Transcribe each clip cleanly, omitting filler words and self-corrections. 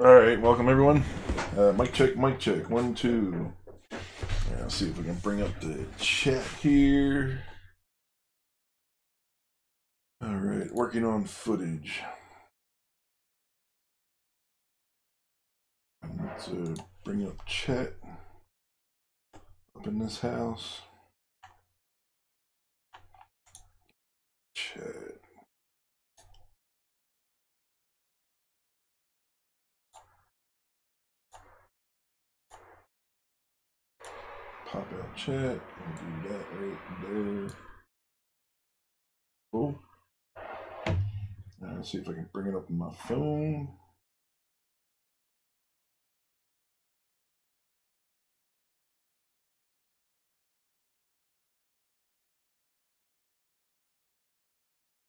Alright, welcome everyone. Mic check, mic check. 1, 2. Yeah, let's see if we can bring up the chat here. Alright, working on footage. Let's bring up chat up in this house. Chat. Pop out chat. We'll do that right there. Cool. Let's see if I can bring it up on my phone.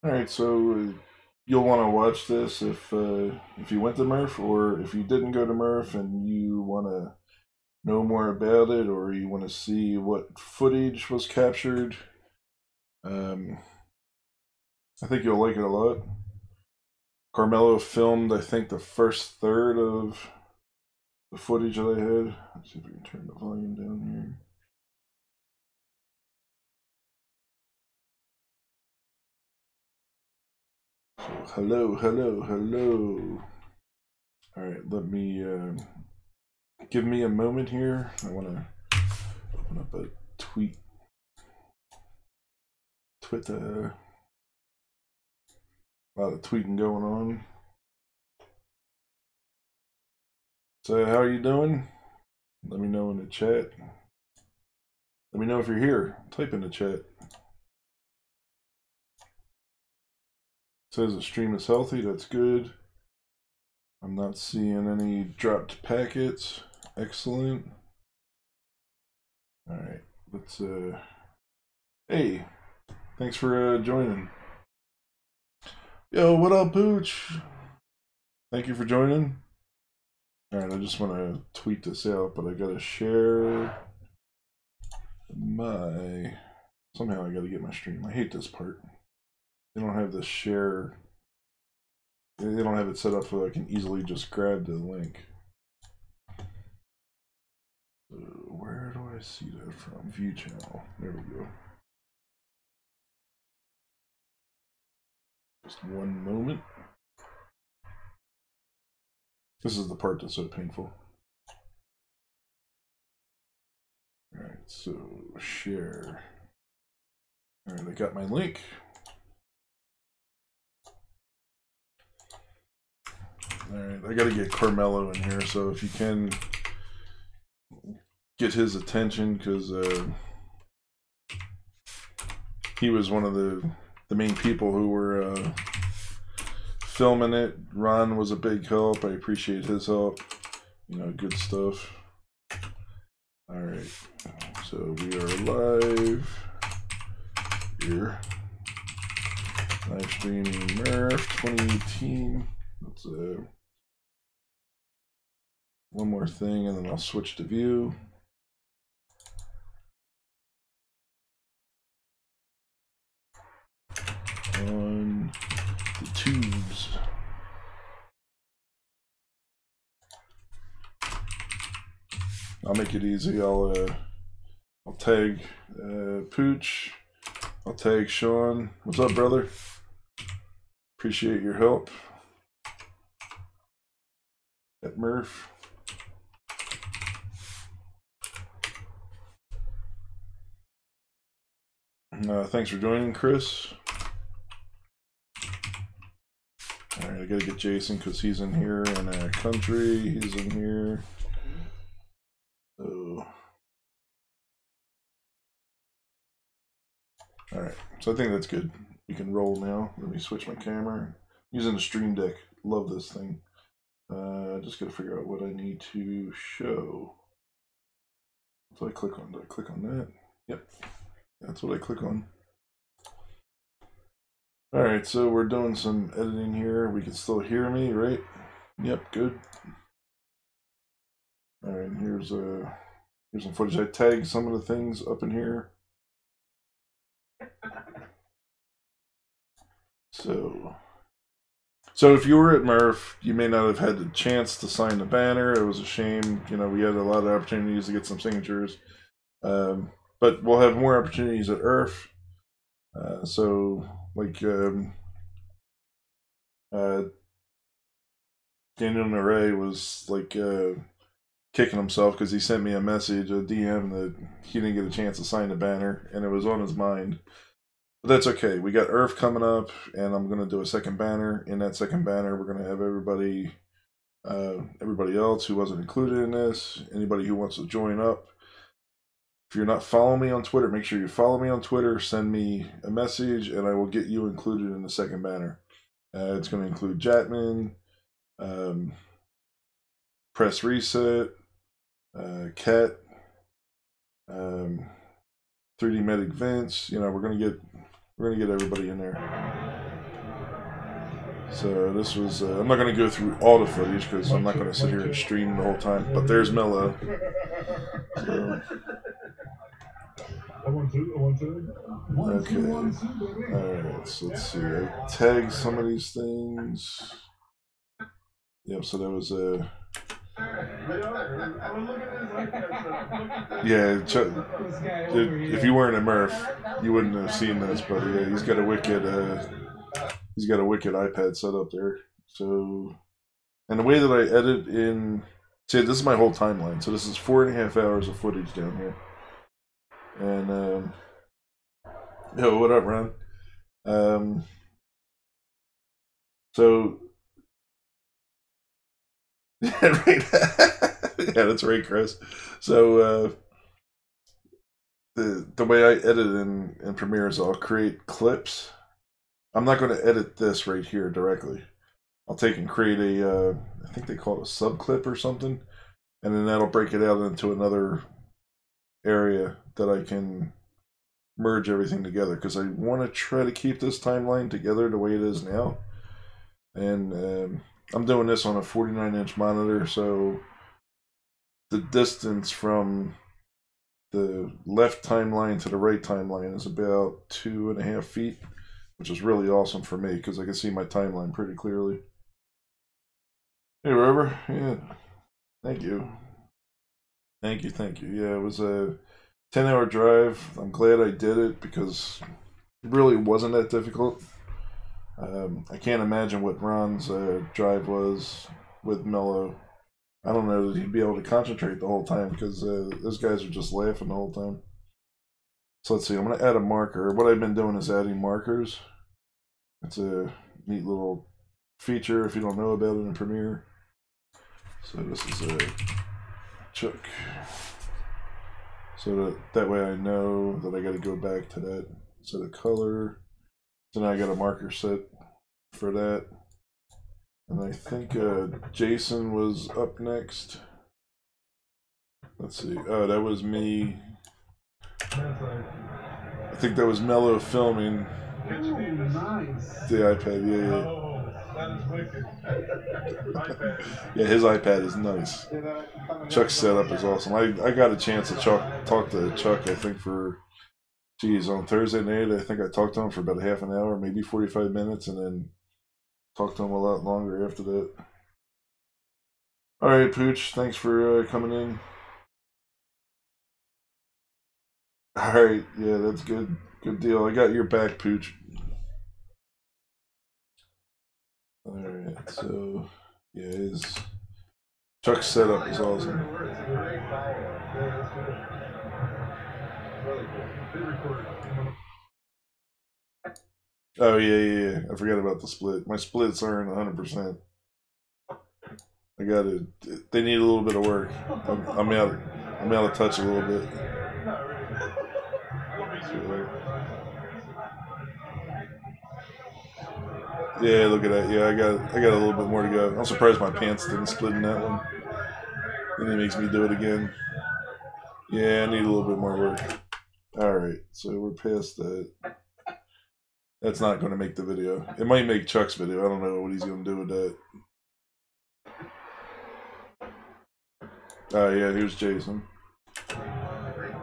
Alright, so you'll want to watch this if you went to Murph, or if you didn't go to Murph and you want to know more about it, or you want to see what footage was captured. I think you'll like it a lot. Carmelo filmed, I think, the first third of the footage that I had. Let's see if we can turn the volume down here. So, hello, hello, hello. Alright, let me, give me a moment here. I want to open up a tweet. Twitter. A lot of tweeting going on. So, how are you doing? Let me know in the chat. Let me know if you're here. Type in the chat. It says the stream is healthy. That's good. I'm not seeing any dropped packets. Excellent. All right. Let's. Hey, thanks for joining. Yo, what up, Pooch? Thank you for joining. All right, I just want to tweet this out, but I gotta share my. Somehow I gotta get my stream. I hate this part. They don't have the share. They don't have it set up so I can easily just grab the link. Where do I see that from? View channel. There we go. Just one moment. This is the part that's so painful. Alright, so share. Alright, I got my link. Alright, I gotta get Carmelo in here, so if you can get his attention, because he was one of the main people who were filming it. Ron was a big help. I appreciate his help. You know, good stuff. Alright, so we are live here. Live streaming Murph 2018. Let's one more thing and then I'll switch to view. On the tubes. I'll make it easy. I'll tag Pooch. I'll tag Sean. What's up, brother? Appreciate your help. At Murph. Thanks for joining, Chris. Alright, I gotta get Jason because he's in here, and Country, he's in here. So, alright, so I think that's good. We can roll now. Let me switch my camera. Using the Stream Deck. Love this thing. Just gotta figure out what I need to show. So I click on, do I click on that? Yep, that's what I click on. Alright, so we're doing some editing here. We can still hear me, right? Yep, good. Alright, here's some footage. I tagged some of the things up in here. So So if you were at Murph, you may not have had the chance to sign the banner. It was a shame. You know, we had a lot of opportunities to get some signatures. But we'll have more opportunities at Earth. So, like, Daniel Naray was, like, kicking himself because he sent me a message, a DM, that he didn't get a chance to sign the banner, and it was on his mind. But that's okay. We got Earth coming up, and I'm going to do a second banner. In that second banner, we're going to have everybody else who wasn't included in this, anybody who wants to join up. If you're not following me on Twitter, make sure you follow me on Twitter, send me a message, and I will get you included in the second banner. It's going to include Jatman, Press Reset, Cat, 3D Medic Vince. You know, we're gonna get everybody in there. So this was. I'm not gonna go through all the footage because I'm not gonna sit here and stream the whole time. But there's Mello. So. Okay. Alright, so let's see. I tagged some of these things. Yep, so that was yeah, if you weren't a Murph, you wouldn't have seen this, but yeah, he's got a wicked iPad set up there. So, and the way that I edit in, see, this is my whole timeline. So this is 4.5 hours of footage down here. And yo, what up, Ron? So yeah, right. Yeah, that's right, Chris. So the way I edit in Premiere is I'll create clips. I'm not going to edit this right here directly. I'll take and create a I think they call it a sub clip or something, and then that'll break it out into another area that I can merge everything together, because I want to try to keep this timeline together the way it is now. And I'm doing this on a 49-inch monitor, so the distance from the left timeline to the right timeline is about 2.5 feet, which is really awesome for me because I can see my timeline pretty clearly. Hey, Robert. Yeah, thank you. Thank you. Yeah, it was a 10-hour drive. I'm glad I did it because it really wasn't that difficult. I can't imagine what Ron's drive was with Mello. I don't know that he'd be able to concentrate the whole time because those guys are just laughing the whole time. So let's see, I'm going to add a marker. What I've been doing is adding markers. It's a neat little feature if you don't know about it in Premiere. So this is a Chuck. So that way I know that I got to go back to that set of color. So now I got a marker set for that. And I think Jason was up next. Let's see. Oh, that was me. I think that was Mello filming. Nice. The iPad, yeah. Oh, that is wicked. Yeah, his iPad is nice. Chuck's setup is awesome. I got a chance to talk to Chuck, I think, for, geez, on Thursday night. I think I talked to him for about half an hour, maybe 45 minutes, and then talked to him a lot longer after that. All right, Pooch, thanks for coming in. All right, yeah, that's good. Good deal. I got your back, Pooch. All right, so yeah, his Chuck's setup is awesome. Oh yeah. I forgot about the split. My splits aren't 100%. I got it. They need a little bit of work. I'm out of touch a little bit. So, yeah, look at that. Yeah, I got a little bit more to go. I'm surprised my pants didn't split in that one. Then he makes me do it again. Yeah, I need a little bit more work. All right, so we're past that. That's not going to make the video. It might make Chuck's video. I don't know what he's going to do with that. Oh yeah, here's Jason.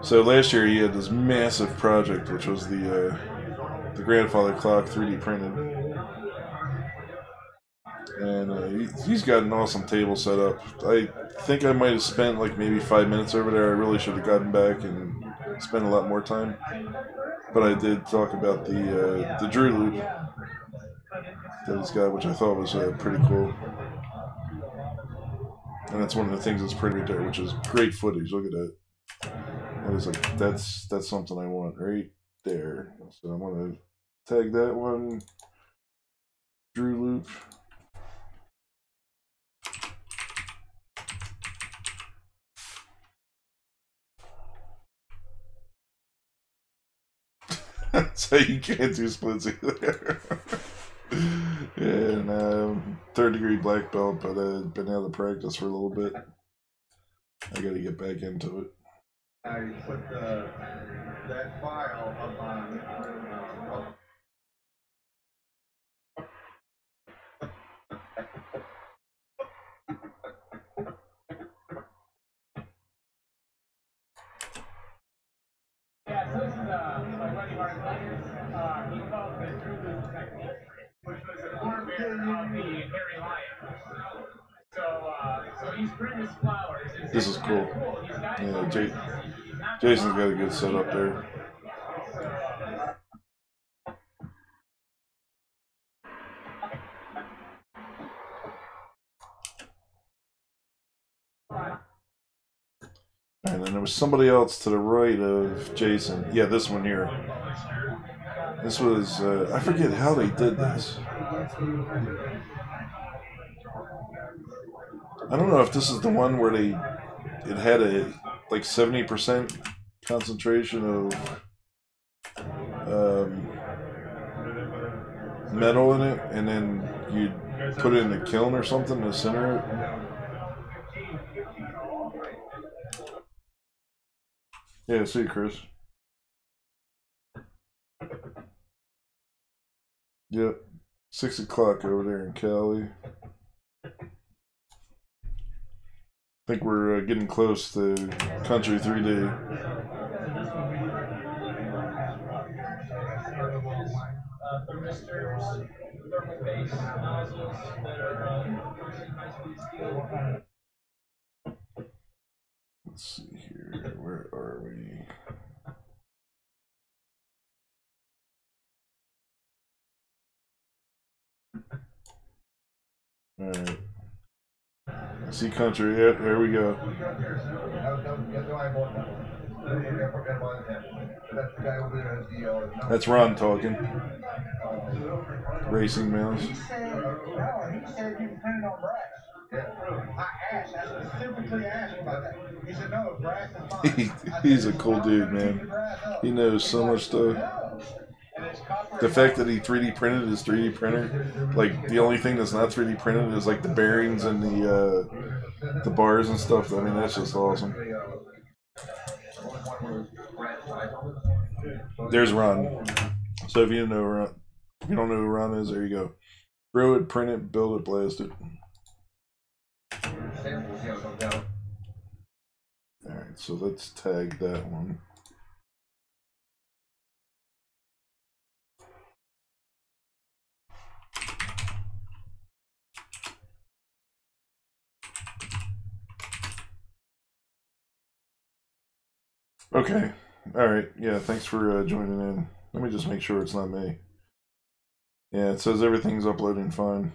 So last year he had this massive project, which was the grandfather clock 3D printed. And he's got an awesome table set up. I think I might have spent like maybe 5 minutes over there. I really should have gotten back and spent a lot more time. But I did talk about the Drew loop that he's got, which I thought was pretty cool. And that's one of the things that's pretty right there, which is great footage. Look at that. That is like that's something I want right there. So I'm gonna tag that one. Drew loop. So you can't do splits either. And third degree black belt, but I've been out of practice for a little bit. I got to get back into it. I put that file up on. Yeah, so this is my buddy Mark Myers. He called the Drew Loop technique, which was a forebear of the hairy lion. So he's bringing his flowers. This is cool. Yeah, Jason's got a good setup there. And then there was somebody else to the right of Jason. Yeah, this one here. This was, I forget how they did this. I don't know if this is the one where it had a like 70% concentration of metal in it, and then you'd put it in the kiln or something to center it. Yeah, see you, Chris. Yep. 6 o'clock over there in Cali. I think we're getting close to Country 3D. Thermistors, thermal base nozzles that are using high-speed steel. Let's see here. Where are we? Alright. See Country. Yeah, here we go. That's Ron talking. Racing Mouse. He said you printed on brass. Yeah. I asked, I specifically asked about that. He said, no, brass is fine. He's a cool dude, man. He knows so much stuff. The fact that he 3D printed his 3D printer, like the only thing that's not 3D printed is like the bearings and the bars and stuff. I mean, that's just awesome. There's Ron. So if you don't know who Ron is, there you go. Grow it, print it, build it, blast it. Alright, so let's tag that one. Okay. Alright, yeah, thanks for joining in. Let me just make sure it's not me. Yeah, it says everything's uploading fine.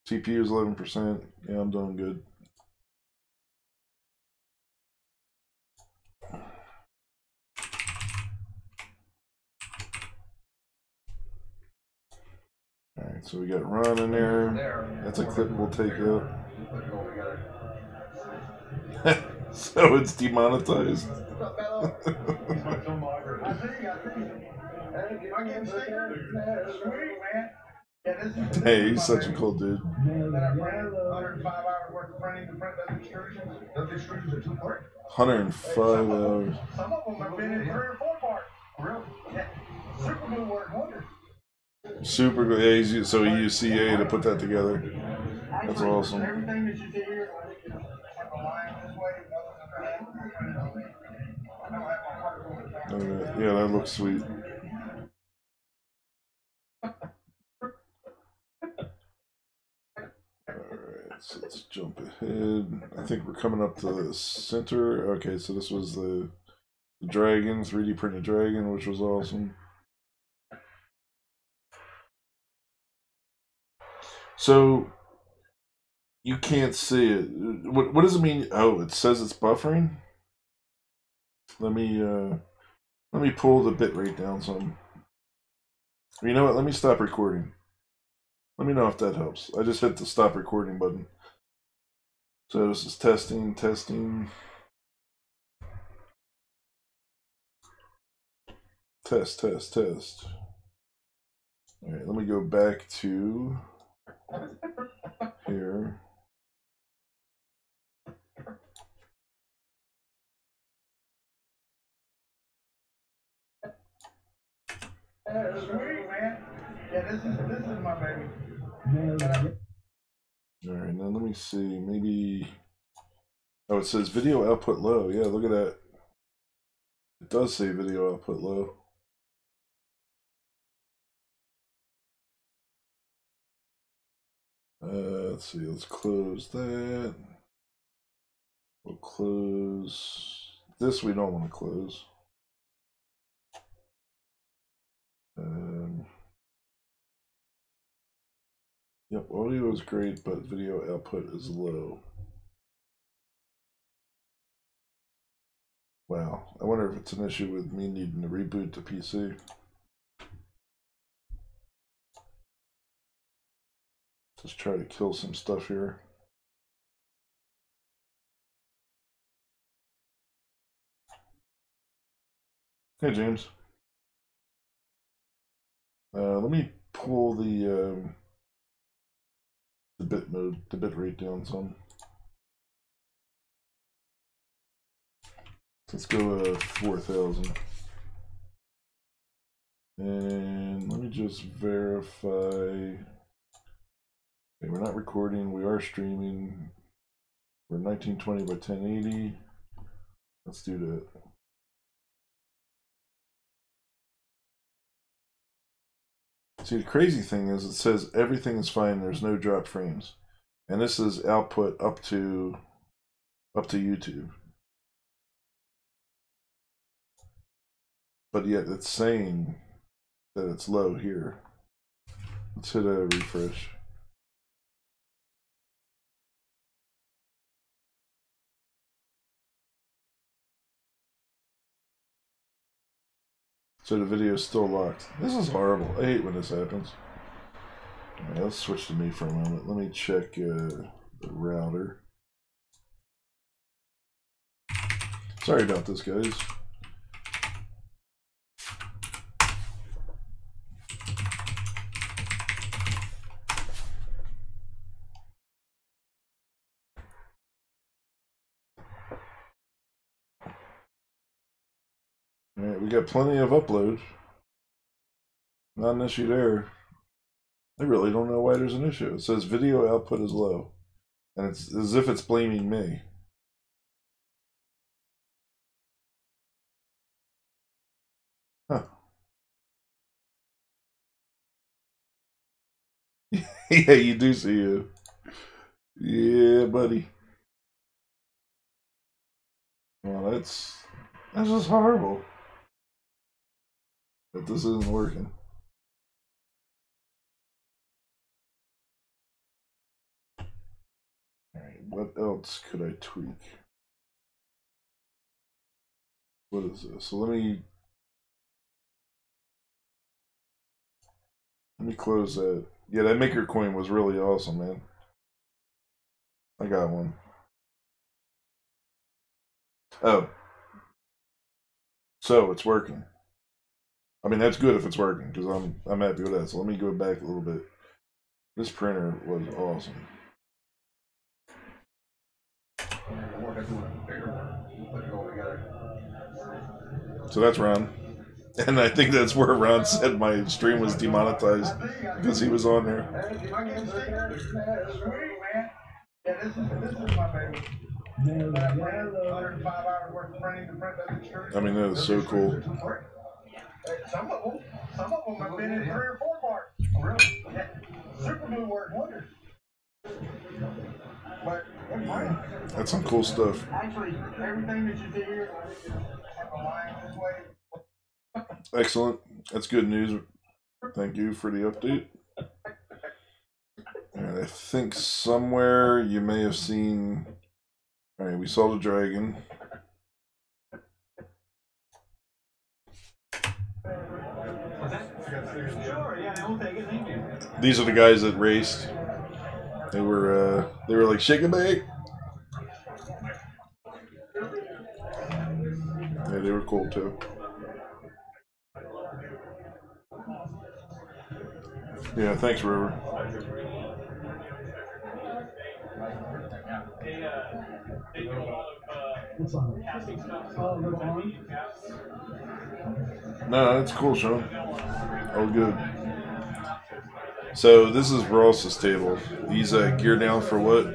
CPU is 11%. Yeah, I'm doing good. Alright, so we got Ron in there. That's a clip we'll take out. So it's demonetized. Hey, he's such a cool dude. 105 hours. Some of them have been in 3 or 4 parts. Really? Yeah. Super glue work wonders. Super good. Yeah, so he used CA to put that together. That's awesome. Everything that you see here, yeah, that looks sweet. jump ahead. I think we're coming up to the center. Okay, so this was the dragon, 3D printed dragon, which was awesome. So you can't see it. What does it mean? Oh, it says it's buffering. Let me pull the bitrate down some. You know what? Let me stop recording. Let me know if that helps. I just hit the stop recording button. So this is testing. Test. All right, let me go back to here. Sweet, man. Yeah, this is my baby. All right, now let me see. Maybe. Oh, it says video output low. Yeah, look at that. It does say video output low. Let's see. Let's close that. We'll close this. We don't want to close. Yep, audio is great, but video output is low. Wow, I wonder if it's an issue with me needing to reboot the PC. Let's try to kill some stuff here. Hey, James. Let me pull the bit rate down some. Let's go 4,000. And let me just verify. Okay, we're not recording, we are streaming. We're 1920 by 1080. Let's do that. See, the crazy thing is it says everything is fine, there's no drop frames. And this is output up to YouTube. But yet it's saying that it's low here. Let's hit a refresh. So the video is still locked. This is horrible. I hate when this happens. Alright, let's switch to me for a moment. Let me check the router. Sorry about this, guys. Alright, we got plenty of uploads. Not an issue there. I really don't know why there's an issue. It says video output is low. And it's as if it's blaming me. Huh. Yeah, you do see you. Yeah, buddy. Well, that's just horrible. But this isn't working. Alright, what else could I tweak? What is this? So let me close that. Yeah, that maker coin was really awesome, man. I got one. Oh. So it's working. I mean, that's good if it's working, because I'm happy with that. So let me go back a little bit. This printer was awesome. So that's Ron. And I think that's where Ron said my stream was demonetized because he was on there. Yeah, this is my baby. I mean, that is so cool. Some of them have been in 3 or 4 parts. Really? Yeah. Super glue worked wonders. But it's great. That's some cool stuff. Actually, everything that you see here, aligned this way. Excellent. That's good news. Thank you for the update. And I think somewhere you may have seen. All right, we saw the dragon. Sure, yeah, we'll take it. Thank you. These are the guys that raced. They were like shake and bake. Yeah, they were cool too. Yeah, thanks, River. They do a lot of casting stuff. No, that's cool, Sean. Oh, good. So this is Ross's table. He's gear down for what?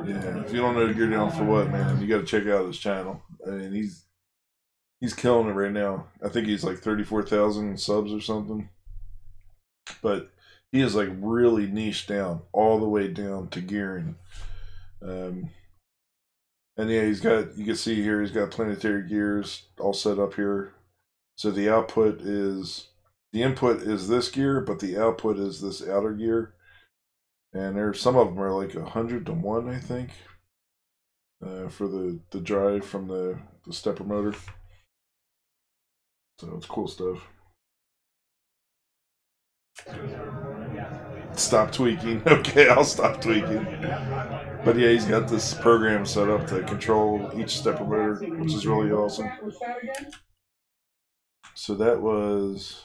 Yeah, if you don't know gear down for what, man, you got to check out his channel. I mean, he's killing it right now. I think he's like 34,000 subs or something. But he is like really niched down, all the way down to gearing. And yeah, he's got, you can see here, he's got planetary gears all set up here. So the output is, the input is this gear, but the output is this outer gear. And there's some of them are like 100 to 1, I think, for the drive from the stepper motor. So it's cool stuff. Stop tweaking. Okay, I'll stop tweaking. But yeah, he's got this program set up to control each stepper motor, which is really awesome. So that was...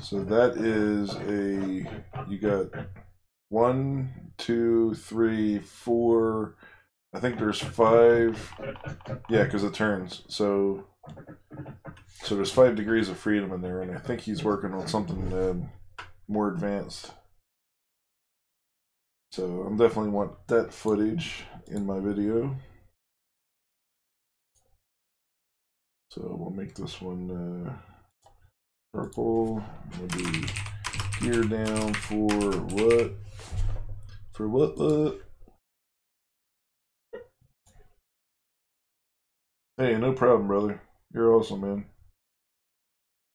So that is a... You got 1, 2, 3, 4... I think there's 5... Yeah, because it turns. So there's 5 degrees of freedom in there, and I think he's working on something more advanced. So I'm definitely want that footage in my video. So we'll make this one purple. We'll do gear down for what? For what? Hey, no problem, brother. You're awesome, man.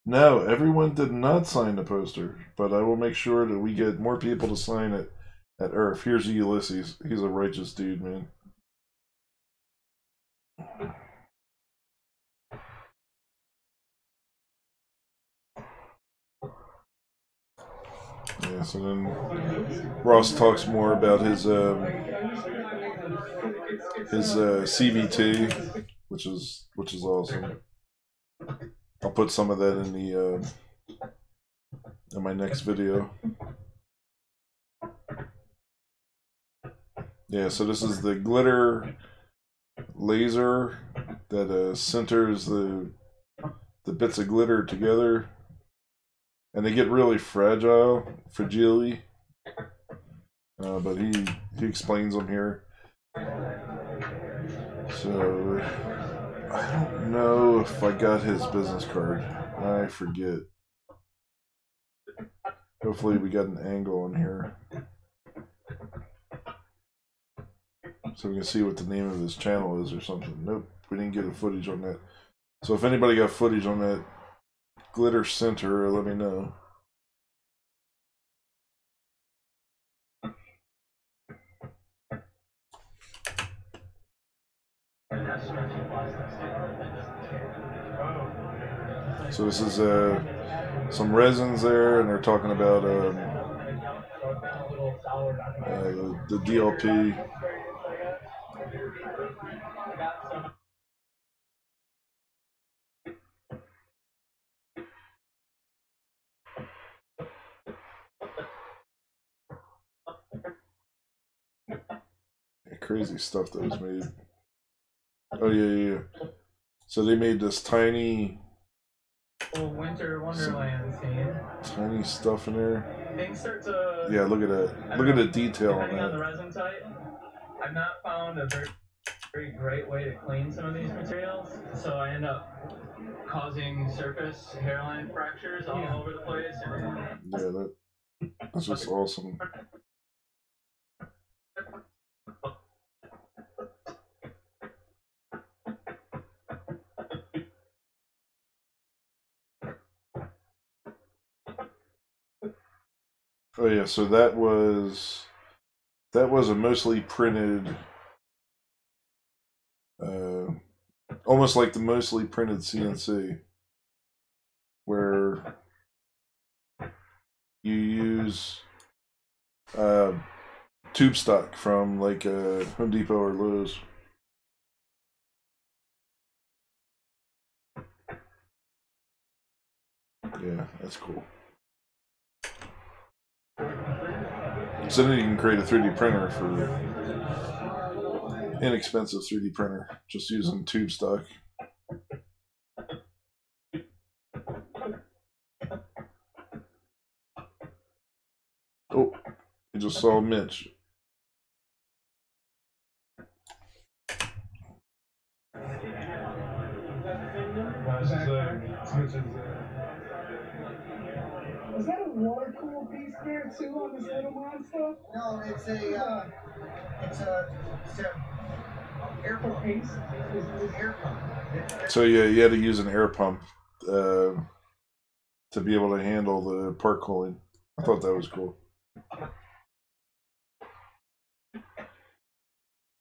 No, everyone did not sign the poster, but I will make sure that we get more people to sign it at Earth. Here's Ulysses. He's a righteous dude, man. Yeah, so then Ross talks more about his CVT, which is awesome. I'll put some of that in the in my next video. Yeah, so this is the glitter laser that centers the bits of glitter together, and they get really fragile, but he explains them here. So I don't know if I got his business card. I forget. Hopefully we got an angle on here, so we can see what the name of his channel is or something. Nope, we didn't get a footage on that. So if anybody got footage on that glitter center, let me know. So this is some resins there, and they're talking about the DLP. Crazy stuff that was made. Oh yeah. So they made this tiny Winter Wonderland scene. Tiny stuff in there. Things start to. Yeah, look at that. Look at the detail on Depending on the that. resin type, I've not found a very very great way to clean some of these materials. So I end up causing surface hairline fractures all over the place. Yeah, that's just awesome. Oh yeah, so that was a mostly printed, almost like the mostly printed CNC, where you use tube stock from like Home Depot or Lowe's. Yeah, that's cool. So then you can create a 3D printer for inexpensive 3D printer, just using tube stock. Oh, I just saw Mitch. Is that a water cool piece there too on this little monster? No, it's a air pump piece. It's air pump. So yeah, you had to use an air pump to be able to handle the part cooling. I thought that was cool.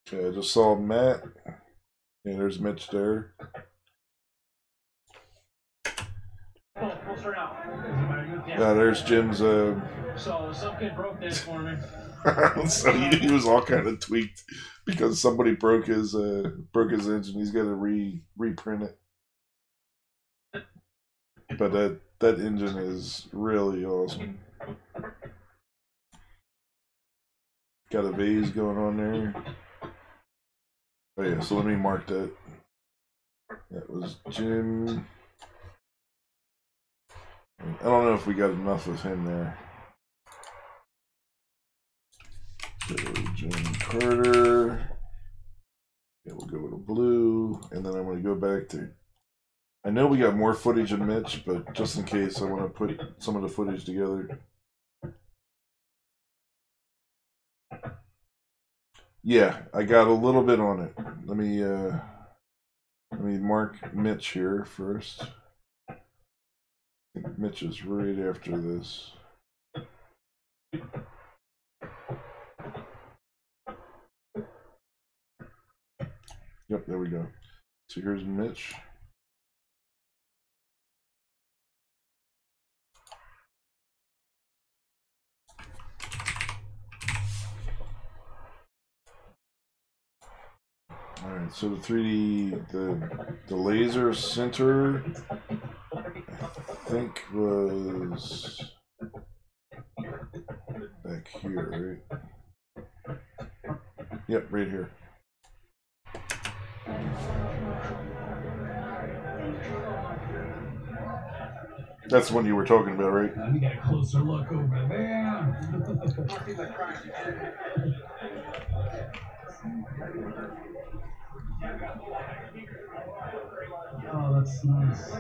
Okay, I just saw Matt. Yeah, there's Mitch there. We'll start out. Yeah, there's Jim's. So some kid broke this for me. So he was all kind of tweaked because somebody broke his engine. He's got to reprint it. But that engine is really awesome. Got a vase going on there. Oh yeah, so let me mark that. That was Jim. I don't know if we got enough of him there. So Jim Carter. Yeah, we'll go with a blue, and then I'm going to go back to. I know we got more footage of Mitch, but just in case, I want to put some of the footage together. Yeah, I got a little bit on it. Let me mark Mitch here first. I think Mitch is right after this. Yep, there we go. So here's Mitch. All right, so the 3D, the laser center, I think was back here, right? Yep, right here. That's the one you were talking about, right? Let me get a closer look over there. Oh, that's nice.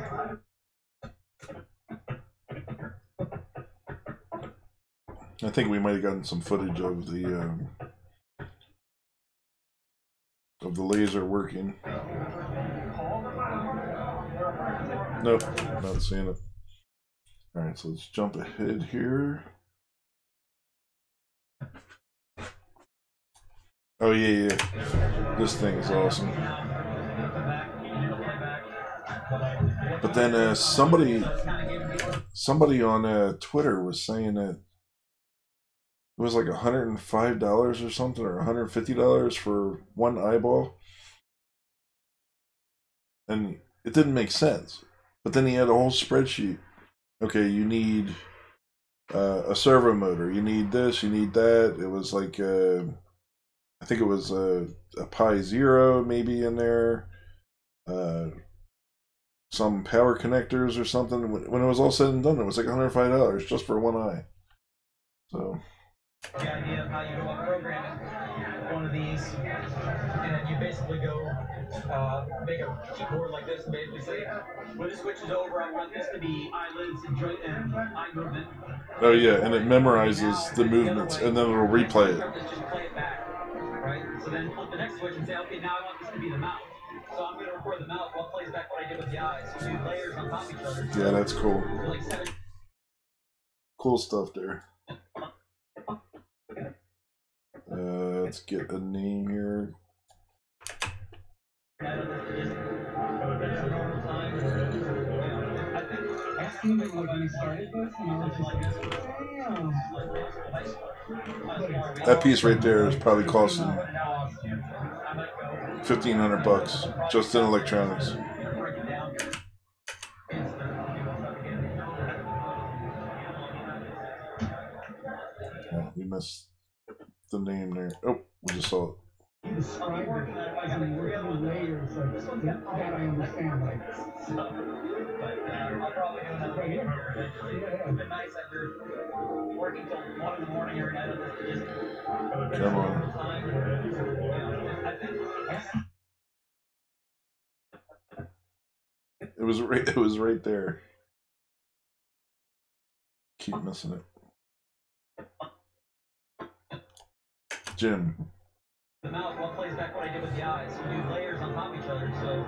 I think we might have gotten some footage of the laser working. Nope, not seeing it. All right, so let's jump ahead here. Oh yeah, this thing is awesome. But then somebody on Twitter was saying that it was like $105 or something, or $150 for one eyeball, and it didn't make sense. But then he had a whole spreadsheet. Okay, you need a servo motor. You need this. You need that. It was like I think it was a Pi Zero maybe in there. Some power connectors or something. When it was all said and done, it was like $105 just for one eye. So. The idea of how you go about programming one of the these, and you basically go make a keyboard like this and basically say, when this switches over, I want this to be eyelids and joint and eye movement. Oh yeah, and it memorizes the movements, and then it'll replay it. Just play it back, right? So then flip the next switch and say, okay, now I want this to be the mouth. So I'm going to record the mouth while it plays back what I did with the eyes. So do layers on top of each other. Yeah, that's cool. So like 7. Cool stuff there. Let's get a name here. That piece right there is probably costing $1,500 just in electronics. Oh, we missed the name there. Oh, we just saw it. You described it as in working layers of that I understand. Like, I'll probably do another right here. Yeah. It's been nice after working till 1 in the morning every night on this to just come on. It was right there. Keep missing it. Jim. The mouth what plays back what I did with the eyes. So you do layers on top of each other. So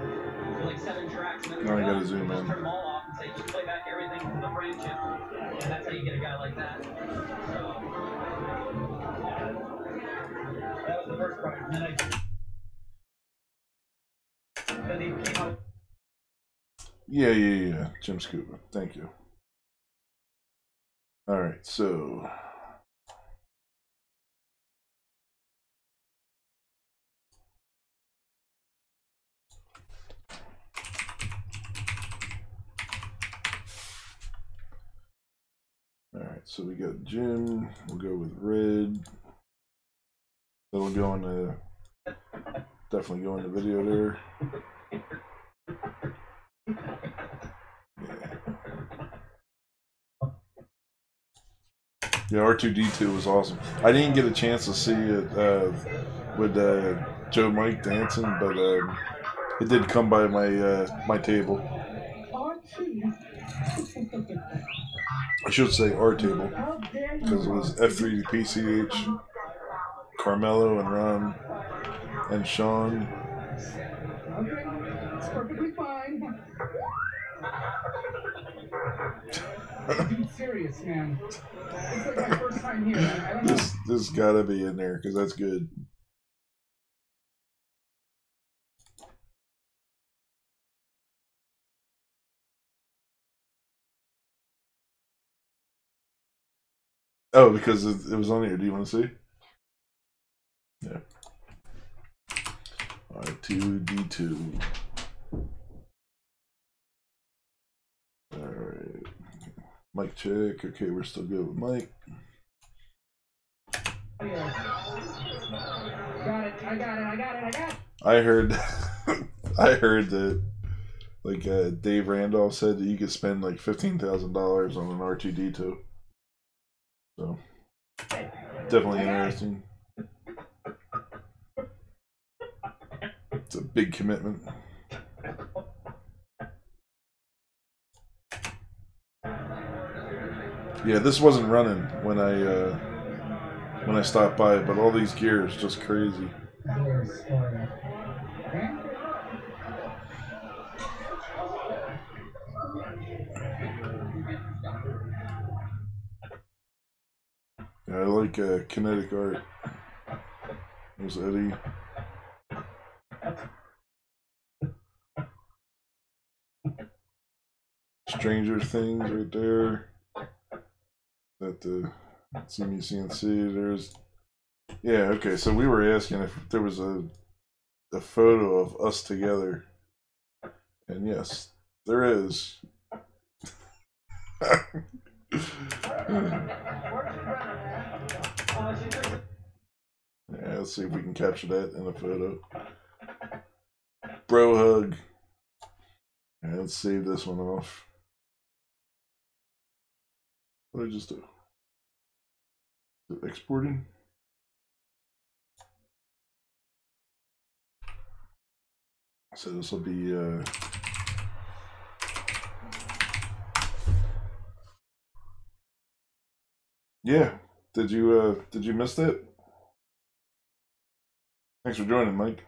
for like 7 tracks, and then Now I gotta zoom in. turn them all off and say just play back everything from the frame chip, and that's how you get a guy like that. So that was the first part. And then they came out. Yeah. Jim Scuba. Thank you. All right, so. All right, so we got Jim. We'll go with red. That'll go on the. Definitely go in the video there. Yeah, R2-D2 was awesome. I didn't get a chance to see it with Joe Mike dancing, but it did come by my my table. I should say our table, because it was F3 to PCH, Carmelo and Ron and Sean. okay, it's perfectly fine. Be serious, man. It's like my first time here. I don't know. This gotta be in there because that's good. Oh, because it was on here. Do you want to see? Yeah. R2-D2. All right. Mic check. Okay, we're still good with Mike. Got it. I got it. I heard, I heard that, like Dave Randolph said that you could spend like $15,000 on an R2-D2. So definitely interesting. It's a big commitment. Yeah, this wasn't running when I stopped by, but all these gears just crazy. Yeah, I like kinetic art. There's Eddie. Stranger Things right there. That the CME CNC. There's. Yeah, okay. So we were asking if there was a photo of us together, and yes, there is. Yeah, let's see if we can capture that in a photo. Bro hug. Yeah, let's save this one off. What did I just do? Is it exporting? So this will be yeah. Did you miss that? Thanks for joining, Mike.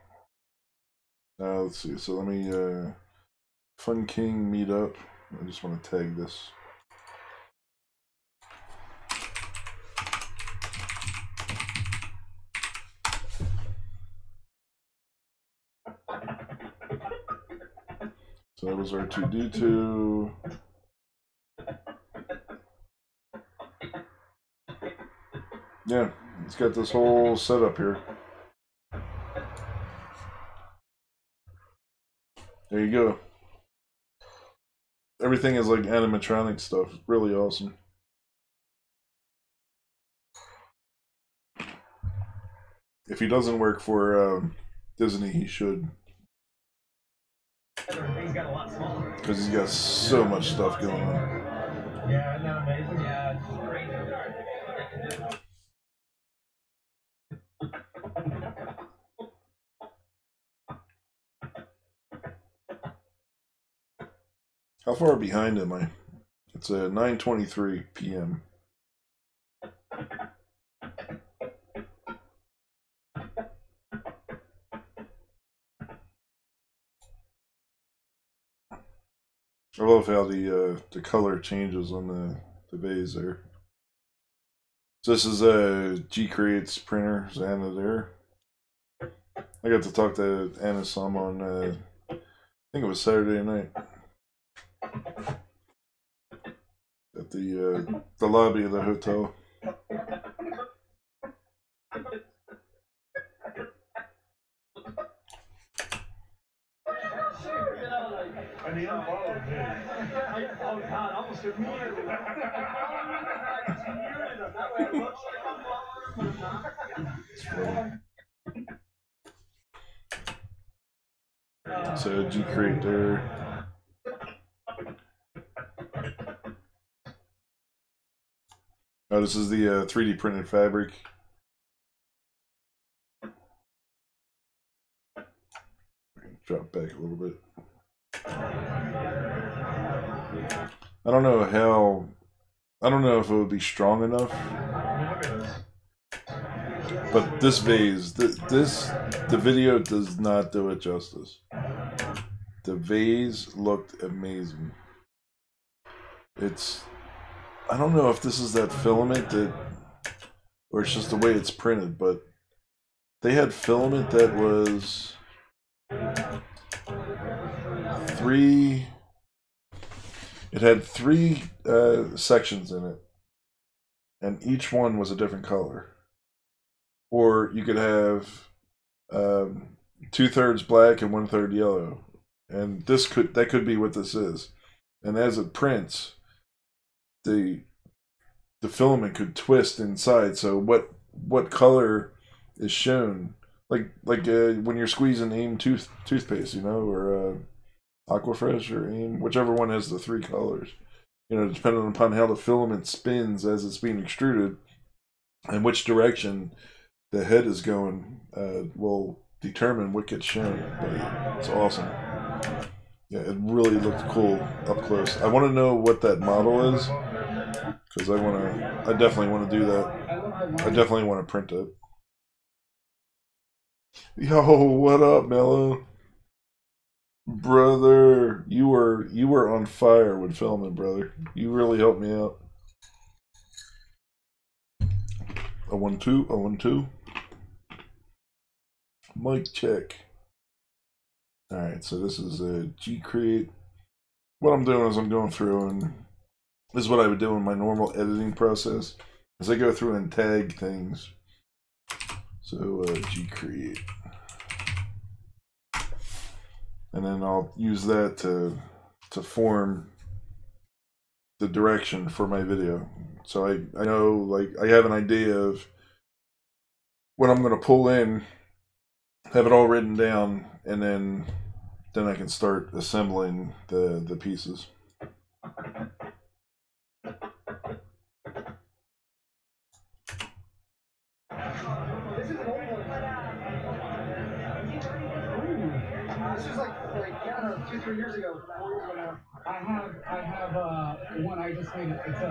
Let's see. So let me Fun King meetup. I just want to tag this. So that was our 2D2. Yeah, it's got this whole setup here. There you go. Everything is like animatronic stuff. Really awesome. If he doesn't work for Disney, he should. Because he's got so much stuff going on. Yeah, isn't that amazing? Yeah, it's crazy. How far behind am I? It's 9:23 p.m. I love how the color changes on the vase there. So this is a G-Create's printer, Anna there. I got to talk to Anna some on I think it was Saturday night at the lobby of the hotel. And he unfollowed me. Oh God, almost immediately. So G-Create there. Oh, this is the 3D printed fabric. Drop back a little bit. I don't know if it would be strong enough. But this vase, the video does not do it justice. The vase looked amazing. I don't know if this is that filament or it's just the way it's printed, but they had filament that was it had three sections in it, and each one was a different color. Or you could have 2/3 black and 1/3 yellow, and that could be what this is. And as it prints, the filament could twist inside. So what color is shown? Like when you're squeezing AIM toothpaste, or Aquafresh or AIM, whichever one has the three colors. Depending upon how the filament spins as it's being extruded, and which direction the head is going, will determine what gets shown. But it's awesome. Yeah, it really looked cool up close. I want to know what that model is, because I definitely want to do that. I definitely want to print it. Yo, what up, Mello? Brother, you were on fire with Filament, brother. You really helped me out. A 1-2, a 1-2. Mic check. Alright, so this is a G-Create. What I'm doing is I'm going through, and this is what I would do in my normal editing process, is I go through and tag things. So G-Create. And then I'll use that to form the direction for my video. So I know, like, I have an idea of what I'm going to pull in, have it all written down, and then I can start assembling the pieces. This was like I don't know, 2-3 years ago, 4 years ago now. I have one. I just made it. It's a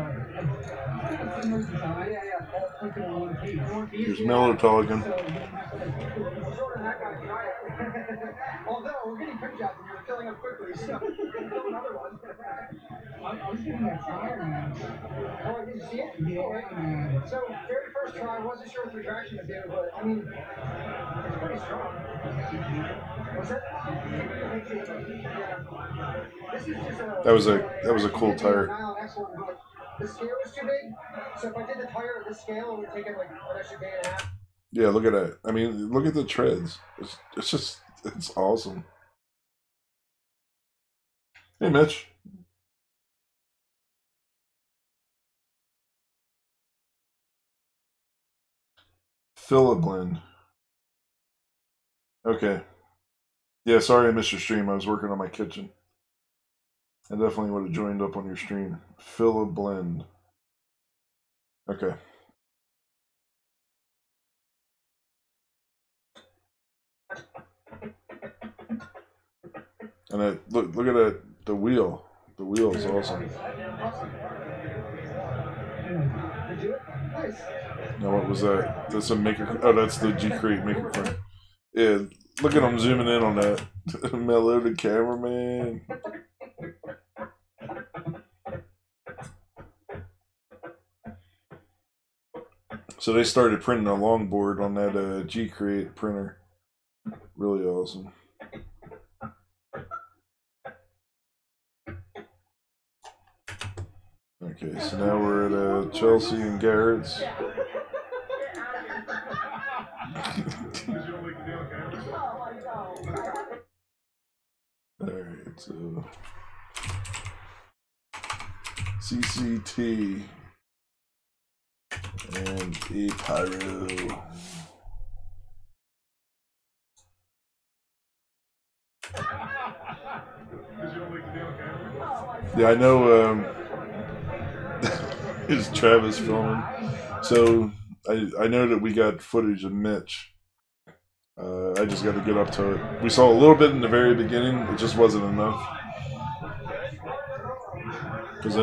emergency sound. Yeah. All clicking in one piece. Here's Miller talking. So you don't have to like. Shorter than that guy, you know. Although we're getting good jobs and you're filling up quickly, so fill another one. I was getting that tire, man. Oh, did you see it? Yeah, man. So very first try, I wasn't sure what the traction would do, but I mean, it's pretty strong. What's that? Yeah. This is just That was a cool tire. The scale was too big, so if I did the tire at this scale, it would take it like an extra day and a half. Yeah, look at that. I mean, look at the treads. It's awesome. Hey, Mitch. Filament. Okay. Yeah, sorry I missed your stream. I was working on my kitchen. I definitely would have joined up on your stream. Filament. Okay. And look at that, the wheel. The wheel is awesome. Now what was that? That's a maker. Oh, that's the G-Crate maker frame. Yeah, look at him zooming in on that. Mellow the cameraman. So they started printing a longboard on that G-Crate printer. Really awesome. Okay, so now we're at Chelsea and Garrett's. Alright, so CCT and a pyro. Yeah, I know is Travis filming. So I know that we got footage of Mitch. I just got to get up to it. We saw a little bit in the very beginning. It just wasn't enough. Because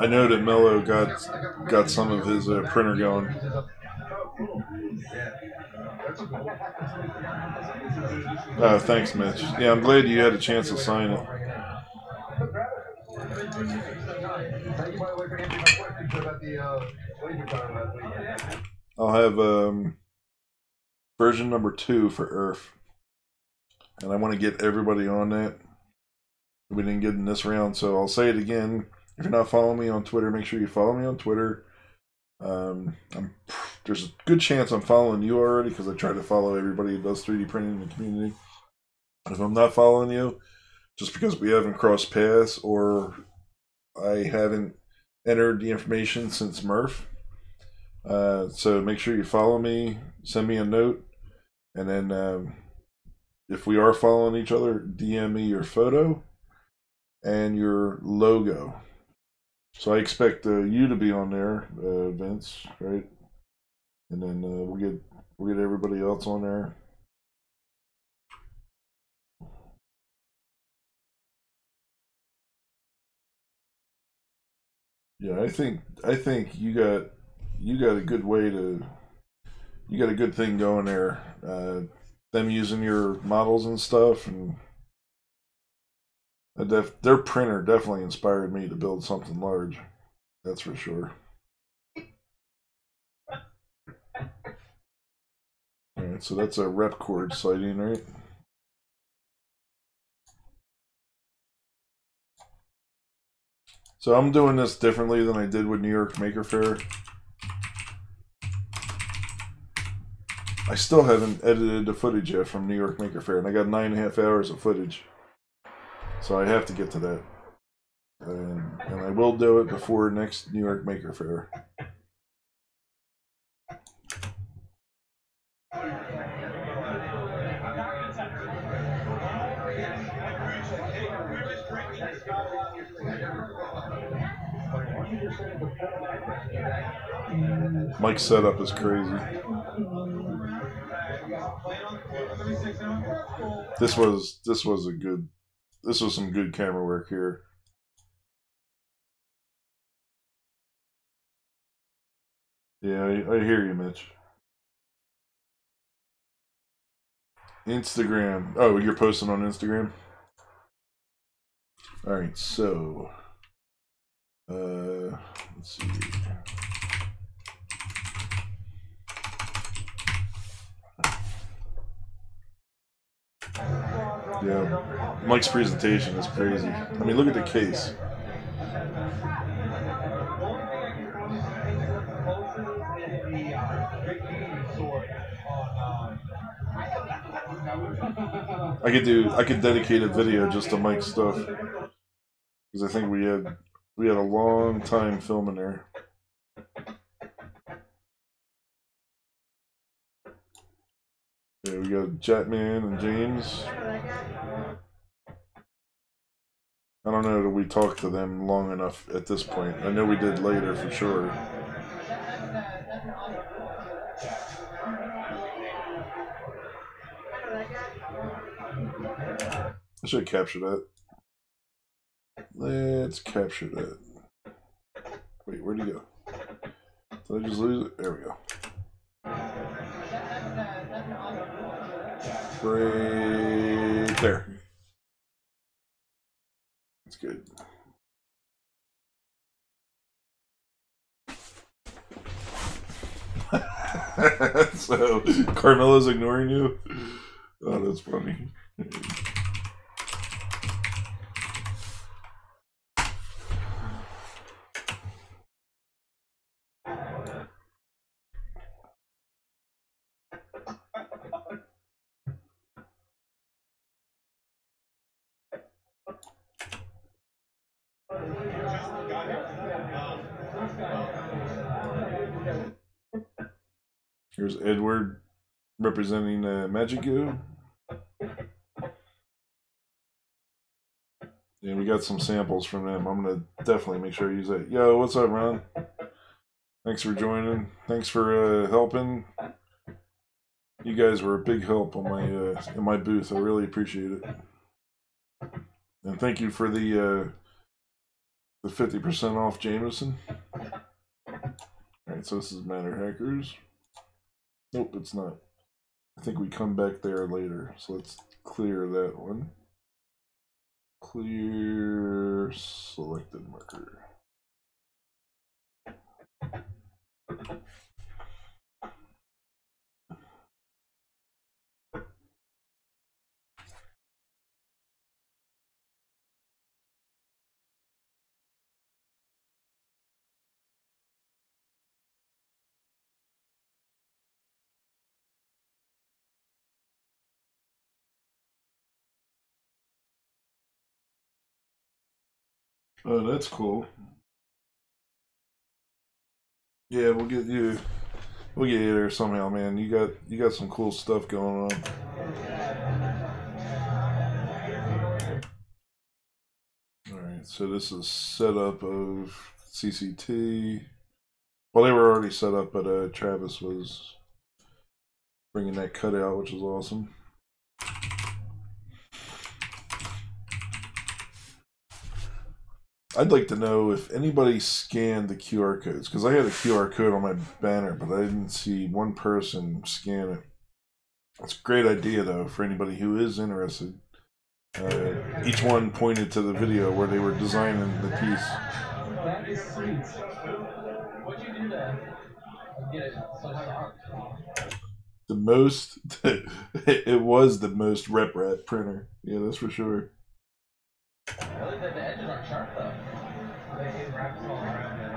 I know that Mello got some of his printer going. Oh, thanks, Mitch. Yeah, I'm glad you had a chance to sign it. I'll have version number 2 for Earth. And I want to get everybody on that. We didn't get in this round, so I'll say it again. If you're not following me on Twitter, make sure you follow me on Twitter. There's a good chance I'm following you already because I try to follow everybody who does 3D printing in the community. If I'm not following you, just because we haven't crossed paths or I haven't entered the information since Murph. So make sure you follow me, send me a note, and then if we are following each other, DM me your photo and your logo. So I expect you to be on there, Vince, right? And then we'll get everybody else on there. Yeah, I think you got a good way to, you got a good thing going there. Them using your models and stuff, and their printer definitely inspired me to build something large. That's for sure. Alright, so that's a Repcord sighting, right? So I'm doing this differently than I did with New York Maker Faire. I still haven't edited the footage yet from New York Maker Faire, and I got 9.5 hours of footage. So I have to get to that. And I will do it before next New York Maker Faire. Mike's setup is crazy. This was some good camera work here. Yeah, I hear you, Mitch. Instagram. Oh, you're posting on Instagram? Alright, so let's see. Yeah, Mike's presentation is crazy. I mean, look at the case. I could dedicate a video just to Mike's stuff, because I think we had a long time filming there. Yeah, we got Jetman and James. I don't know that we talked to them long enough at this point. I know we did later for sure. I should capture that. Let's capture that. Wait, where'd he go? Did I just lose it? There we go. Right there. That's good. So, Carmella's ignoring you? Oh, that's funny. Here's Edward representing Magic Goo. Yeah, we got some samples from them. I'm going to definitely make sure I use that. Yo, what's up, Ron? Thanks for joining. Thanks for helping. You guys were a big help on my in my booth. I really appreciate it. And thank you for the 50% off Jameson. Alright, so this is MatterHackers. Nope, it's not. I think we come back there later. So let's clear that one. Clear selected marker. Oh, that's cool. Yeah, we'll get you there somehow, man. You got some cool stuff going on. Alright, so this is setup of CCT. Well, they were already set up, but Travis was bringing that cutout, which is awesome. I'd like to know if anybody scanned the QR codes, because I had a QR code on my banner, but I didn't see one person scan it. It's a great idea, though, for anybody who is interested. Each one pointed to the video where they were designing the piece. That is sweet. What'd you do there? Get it so soft. The most, it was the most rep rat printer. Yeah, that's for sure. Really, the edges aren't sharp though. It wraps all around it.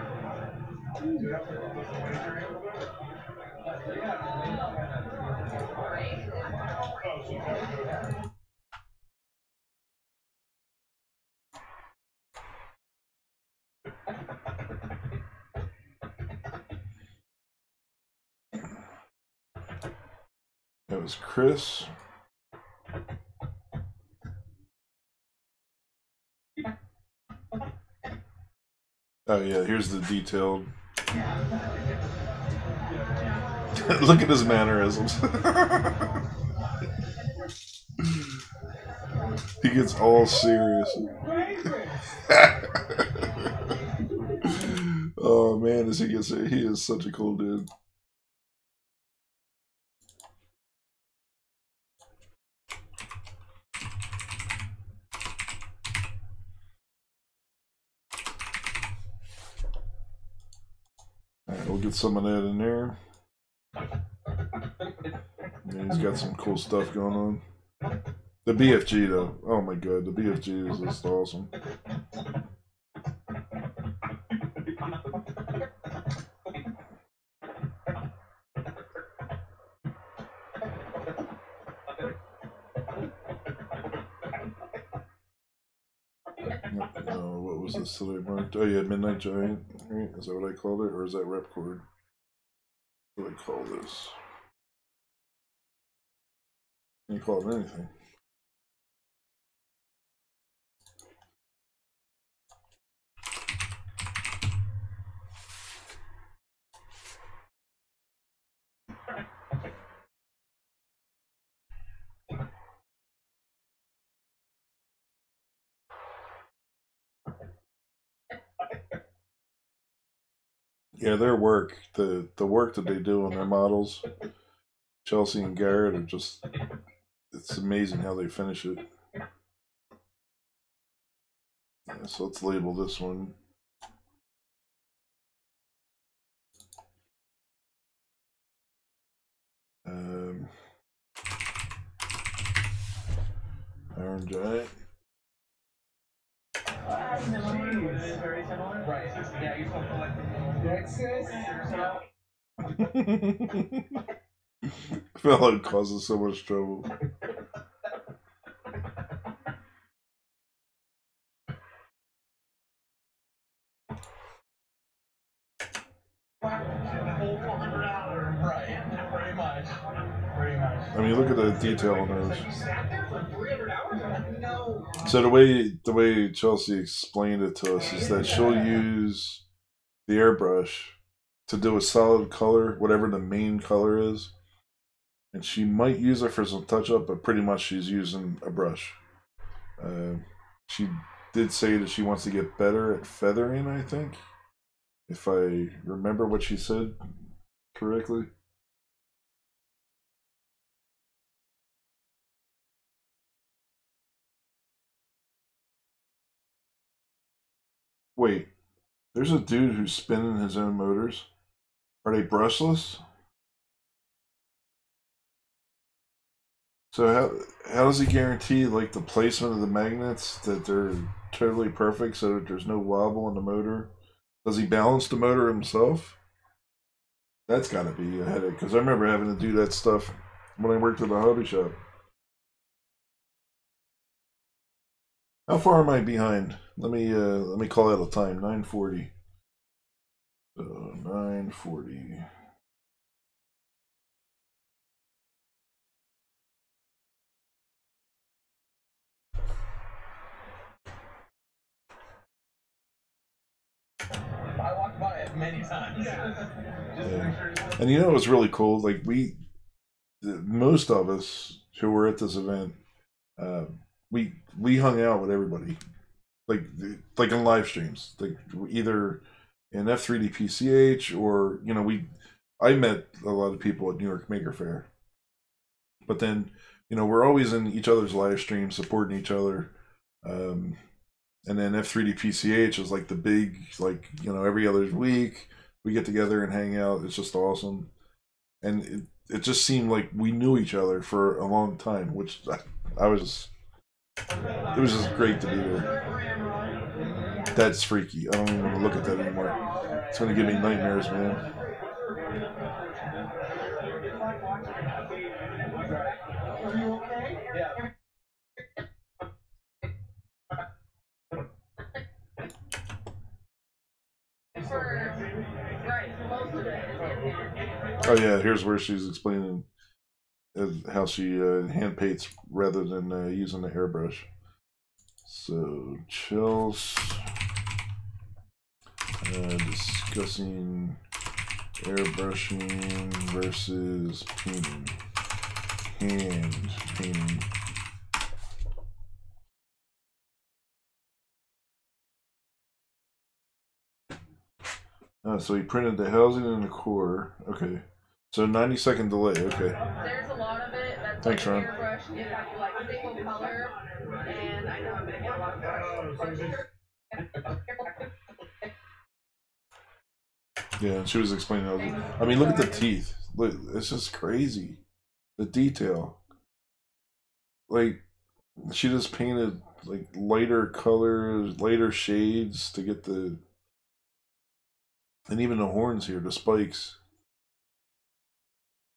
That was Chris. Oh yeah, here's the detailed. Look at his mannerisms. He gets all serious. Oh man, as he gets it, he is such a cool dude. Alright, we'll get some of that in there. Yeah, he's got some cool stuff going on. The BFG though, oh my god, the BFG is just awesome. What was this that I marked? Oh yeah, Midnight Giant. Right? Is that what I called it, or is that Repcord? What do I call this? You call it anything. Yeah, their work, the work that they do on their models, Chelsea and Garrett are just, it's amazing how they finish it. Yeah, so let's label this one. Iron Giant. Very similar. Right. Yeah, you still collect Nexus. Fellow causes so much trouble. Right, pretty much. Pretty much. I mean, look at the detail on those. So the way Chelsea explained it to us is that she'll use the airbrush to do a solid color, whatever the main color is, and she might use it for some touch up, but pretty much she's using a brush. She did say that she wants to get better at feathering, I think, if I remember what she said correctly. Wait, there's a dude who's spinning his own motors. Are they brushless? So how does he guarantee like the placement of the magnets, that they're totally perfect so that there's no wobble in the motor? Does he balance the motor himself? That's got to be a headache, because I remember having to do that stuff when I worked at a hobby shop. How far am I behind? Let me call out a time. 9:40. So 9:40. I walked by it many times. Yeah. And you know what's really cool? Like most of us who were at this event, we hung out with everybody, like in live streams, like either in F3D PCH or I met a lot of people at New York Maker Faire, but then we're always in each other's live streams supporting each other. And then F3D PCH is like the big, like, every other week we get together and hang out. It's just awesome. And it just seemed like we knew each other for a long time, which it was just great to be there. That's freaky. I don't even want to look at that anymore. It's going to give me nightmares, man. Are you okay? Yeah. Oh yeah, here's where she's explaining how she hand paints rather than using the airbrush. So Chelsea discussing airbrushing versus painting, hand painting. So he printed the housing and the core. Okay. So 90-second delay. Okay. There's a lot of it that's Thanks, like Ron. airbrushed in like single color, and I know I'm gonna get a lot of brush. Yeah, and she was explaining all this. I mean, look at the teeth. Look, it's just crazy. The detail. Like, she just painted like lighter colors, lighter shades to get the, and even the horns here, the spikes,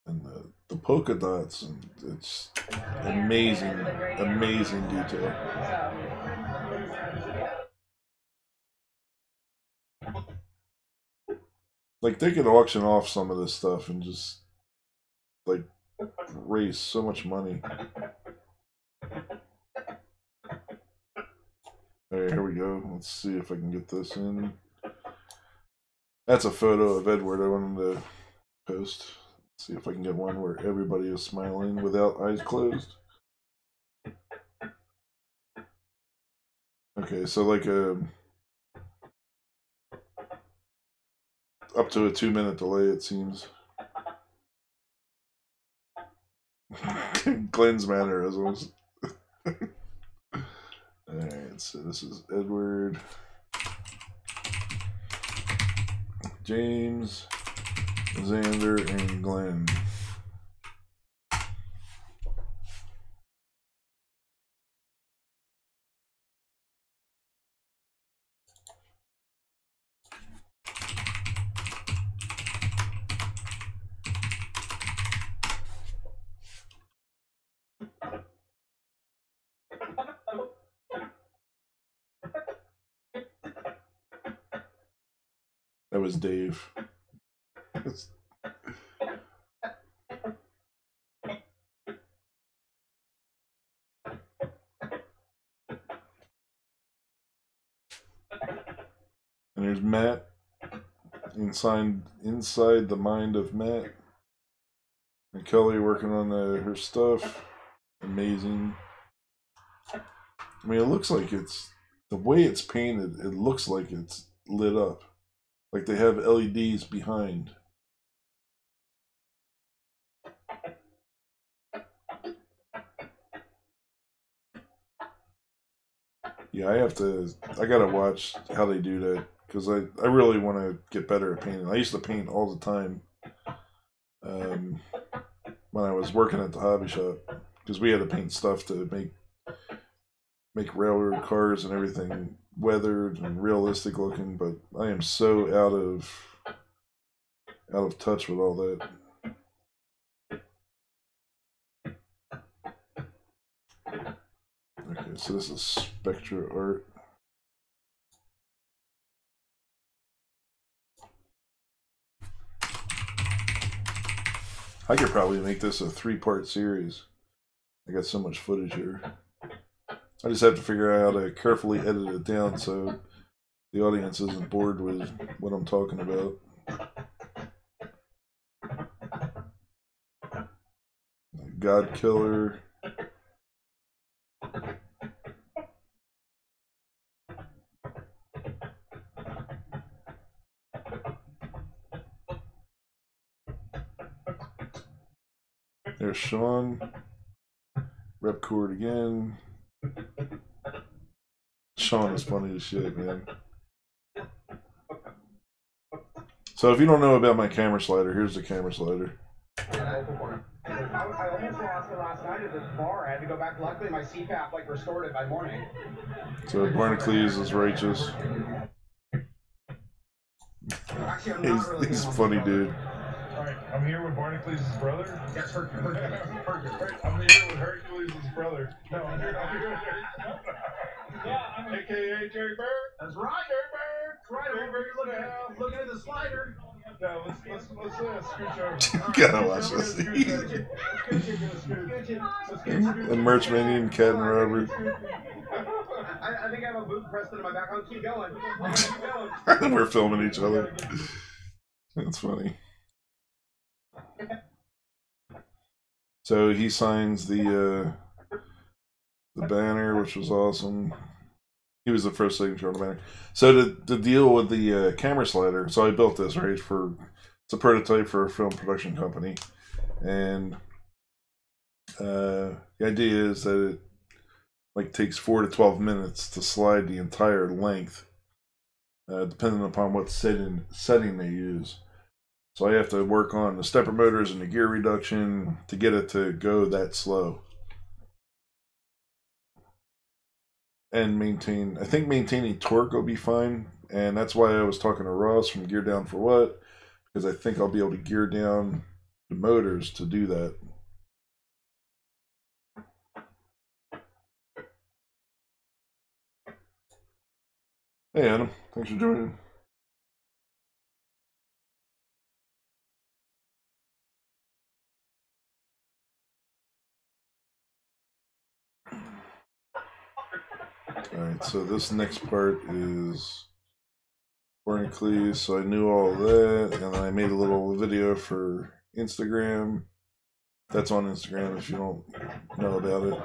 and the polka dots, and it's amazing, amazing detail. Like, they could auction off some of this stuff and just like raise so much money. Alright, here we go. Let's see if I can get this in. That's a photo of Edward I wanted to post. Let's see if I can get one where everybody is smiling without eyes closed. Okay, so like up to a 2-minute delay, it seems. Glenn's mannerisms. Alright, so this is Edward, James, Xander, and Glenn. That was Dave. And there's Matt inside the mind of Matt. And Kelly working on her stuff. Amazing. I mean, it looks like it's, the way it's painted, it looks like it's lit up. Like they have LEDs behind. Yeah, I gotta watch how they do that, because I really want to get better at painting. I used to paint all the time when I was working at the hobby shop, because we had to paint stuff to make railroad cars and everything weathered and realistic looking, but I am so out of touch with all that. Okay, so this is Spectra art. I could probably make this a 3-part series. I got so much footage here. I just have to figure out how to carefully edit it down so the audience isn't bored with what I'm talking about. God Killer. There's Sean. Repcord again. Sean is funny as shit, man. So if you don't know about my camera slider, here's the camera slider. I almost lost it last night at this bar. I had to go back. Luckily, my CPAP like restored it by morning. So Barnacles is righteous. Actually, He's a funny dude. Alright, I'm here with Barnacles' brother. Yes, Hercules. I'm here with Hercules' brother. No, I'm here with AKA Jerry Bird. That's right. Jerry Bird. That's right. Over here looking at the slider. Now let's scooch over. You gotta watch this. The Merch Minion, Cat and Robert. I think I have a boot pressed into my back. I'll keep going. Keep going. We're filming each other. That's funny. So he signs the banner, which was awesome. He was the first signature on the banner. So the deal with the camera slider. So I built this right for. It's a prototype for a film production company, and the idea is that it takes 4 to 12 minutes to slide the entire length, depending upon what setting they use. So I have to work on the stepper motors and the gear reduction to get it to go that slow. And maintaining torque will be fine. And that's why I was talking to Ross from Gear Down for What, because I think I'll be able to gear down the motors to do that. Hey Adam, thanks for joining. Alright, so this next part is Barnacles, so I knew all of that, and then I made a little video for Instagram. That's on Instagram if you don't know about it.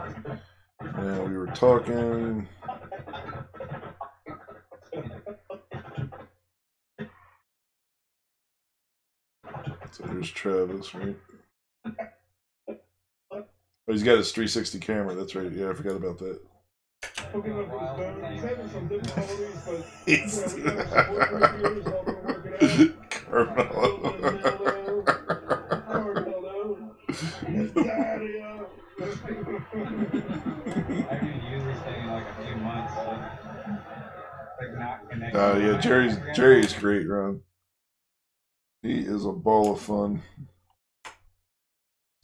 And we were talking. So there's Travis, right? Oh, he's got his 360 camera, that's right. Yeah, I forgot about that. Hooking up with his phone. He's having some difficulties, but It's we got some support interviewers helping him work it out. Carmelo. His daddy. I could use this thing in like a few months. Like not connecting. Oh yeah, Jerry's great, Ron. He is a ball of fun.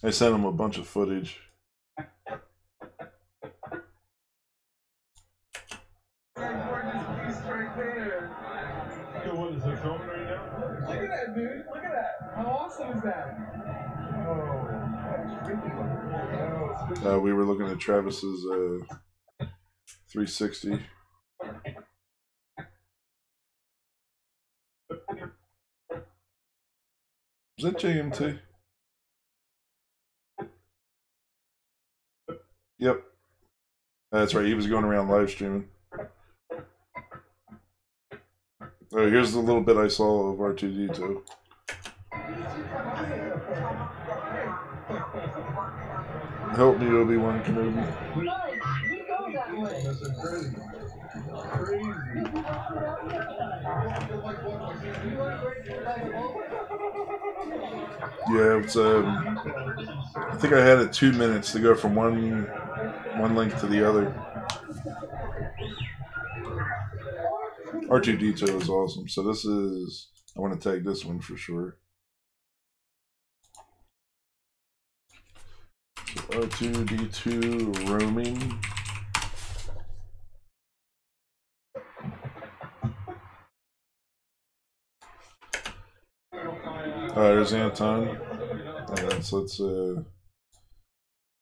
I sent him a bunch of footage. What is it filming right now? Look at that, dude. Look at that. How awesome is that? Oh, We were looking at Travis's 360. Was that JMT? Yep. That's right, he was going around live streaming. Oh, here's the little bit I saw of R2D2. Help me, Obi-Wan Kenobi. Yeah, it's I think I had it 2 minutes to go from one link to the other. R2D2 is awesome. So this is, I want to tag this one for sure. So R2D2 roaming. There's Anton. Alright, so let's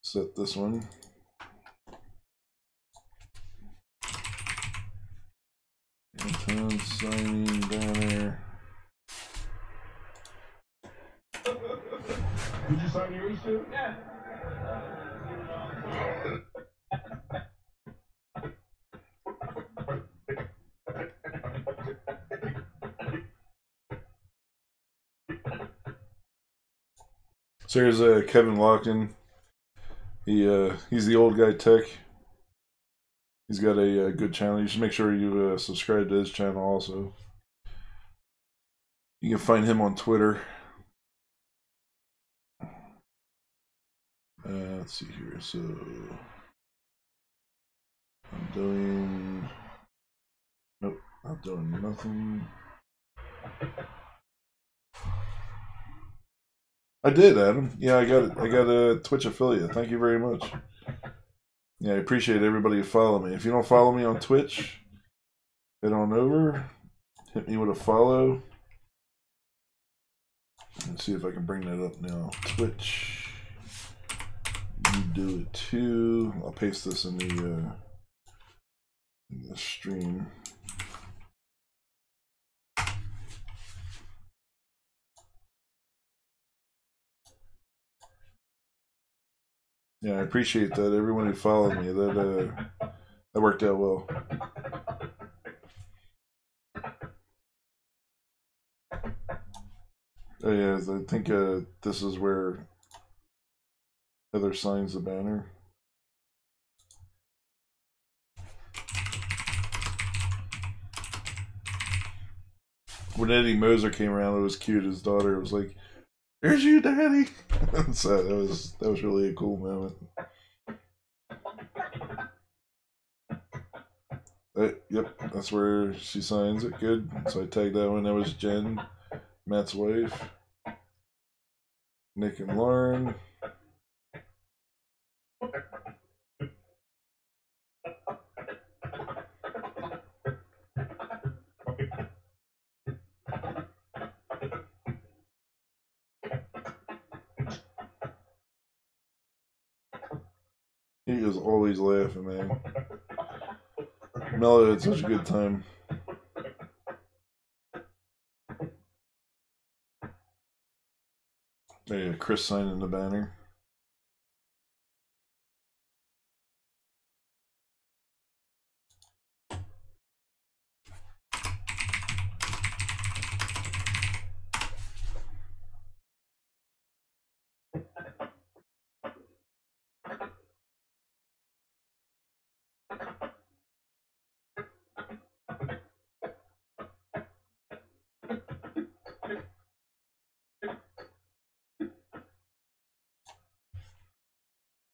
set this one. Anton signing banner. did you sign yours too? Yeah. So here's Kevin Lockton. He's the old guy tech. He's got a good channel. You should make sure you subscribe to his channel also. You can find him on Twitter. Let's see here. So I'm doing. Nope, not doing nothing. I did, Adam. Yeah, I got it. I got a Twitch affiliate. Thank you very much. Yeah, I appreciate everybody who follow me. If you don't follow me on Twitch, head on over, hit me with a follow. Let's see if I can bring that up now. Twitch. You do it too. I'll paste this in the stream. Yeah, I appreciate that. Everyone who followed me, that worked out well. Oh yeah, I think this is where Heather signs the banner. When Eddie Moser came around, it was cute. His daughter was like, "There's you, Daddy." So that was really a cool moment. Yep, that's where she signs it. Good. So I tagged that one. That was Jen, Matt's wife. Nick and Lauren. He is always laughing, man. Mello had such a good time. Yeah, Chris signing the banner.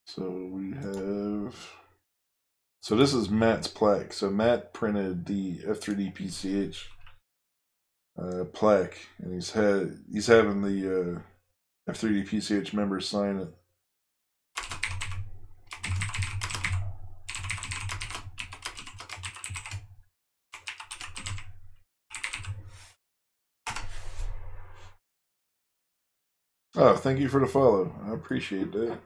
So we have. So this is Matt's plaque. So Matt printed the F3D PCH plaque, and he's having the F3D PCH members sign it. Oh, thank you for the follow. I appreciate that.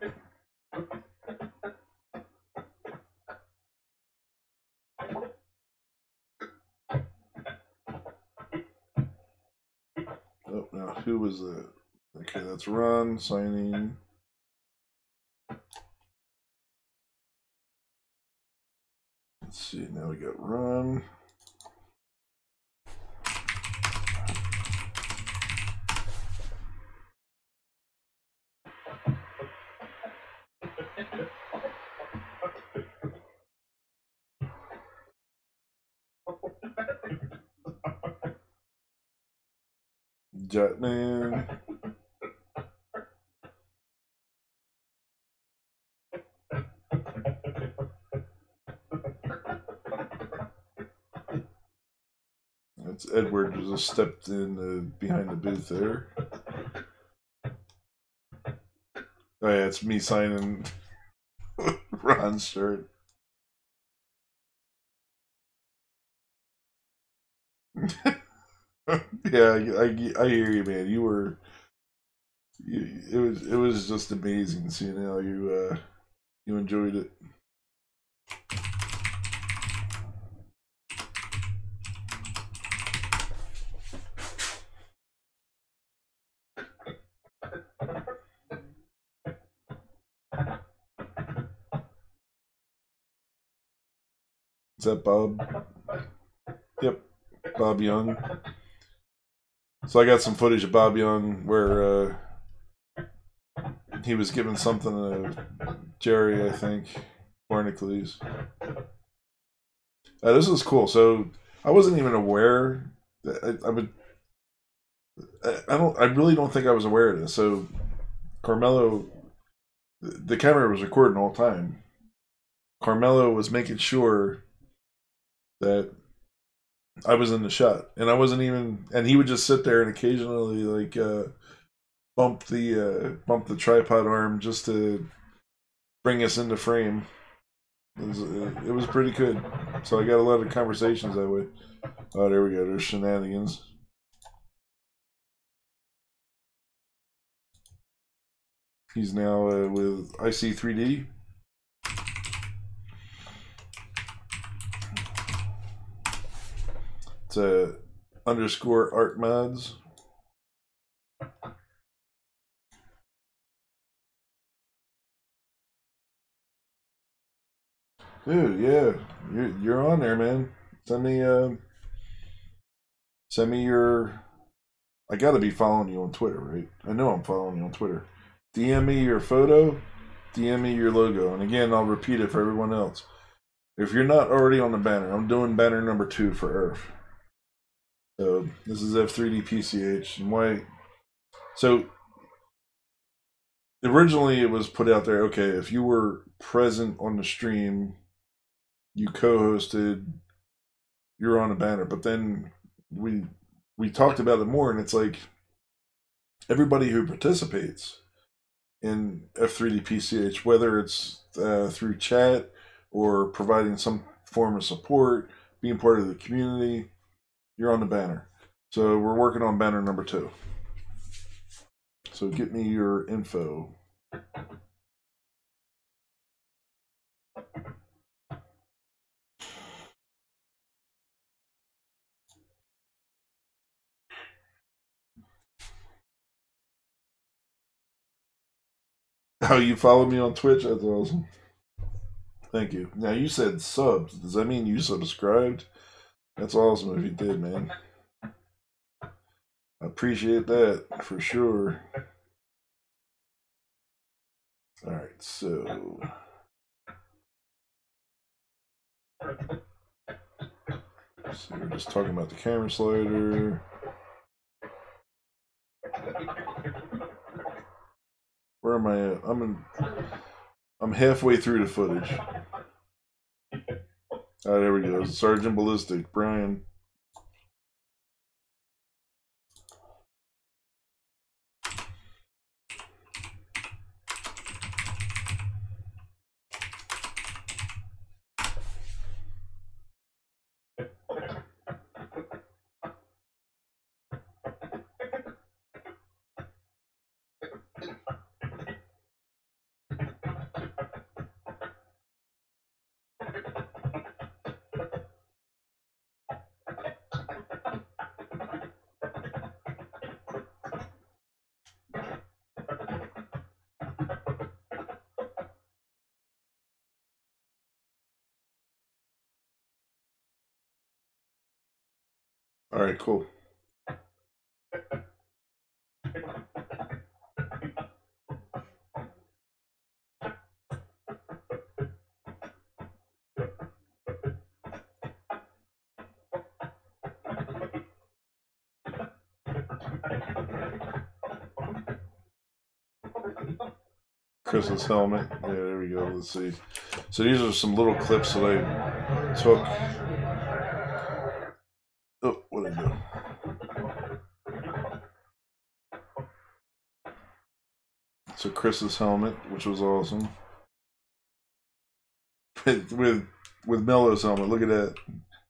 Oh, now who was that? Okay, that's Ron signing. Let's see, now we got Ron. Jetman. That's Edward just stepped in behind the booth there. Oh yeah, it's me signing Ron's shirt. Yeah, I hear you, man. It was just amazing seeing how you enjoyed it. Is that Bob? Yep, Bob Young. So I got some footage of Bob Young where he was giving something to Jerry, I think, Barnacles. This is cool. So I wasn't even aware that I would. I don't. I really don't think I was aware of this. So Carmelo, the camera was recording all the time. Carmelo was making sure that I was in the shot, and I wasn't even. And he would just sit there and occasionally like bump the tripod arm just to bring us into frame. It was pretty good. So I got a lot of conversations that way. Oh, there we go. There's shenanigans. He's now with IC3D. It's a underscore art mods. Dude, yeah, you're on there, man. Send me your I got to be following you on Twitter, right? I know I'm following you on Twitter. DM me your photo, DM me your logo. And again, I'll repeat it for everyone else. If you're not already on the banner, I'm doing banner number 2 for Earth. So this is F3D PCH. And why? So originally it was put out there, okay, if you were present on the stream, you co-hosted, you're on a banner. But then we talked about it more, and it's like everybody who participates in F3D PCH, whether it's through chat or providing some form of support, being part of the community, you're on the banner. So we're working on banner number 2. So get me your info. Oh, you follow me on Twitch? That's awesome. Thank you. Now, you said subs. Does that mean you subscribed? That's awesome if you did, man. I appreciate that for sure. All right, so we're just talking about the camera slider. Where am I at? I'm halfway through the footage. All right, there we go. Sergeant Ballistic, Brian. All right, cool. Chris's helmet. Yeah, there we go. Let's see. So these are some little clips that I took. Oh, what did I do? So Chris's helmet, which was awesome. with Mello's helmet. Look at that.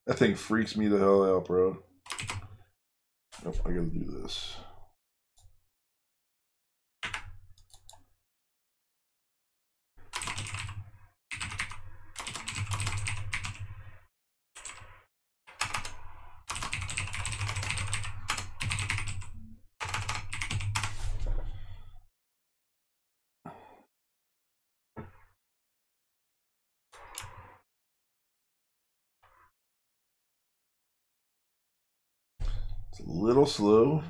That thing freaks me the hell out, bro. Nope, I gotta do this. It's a little slow.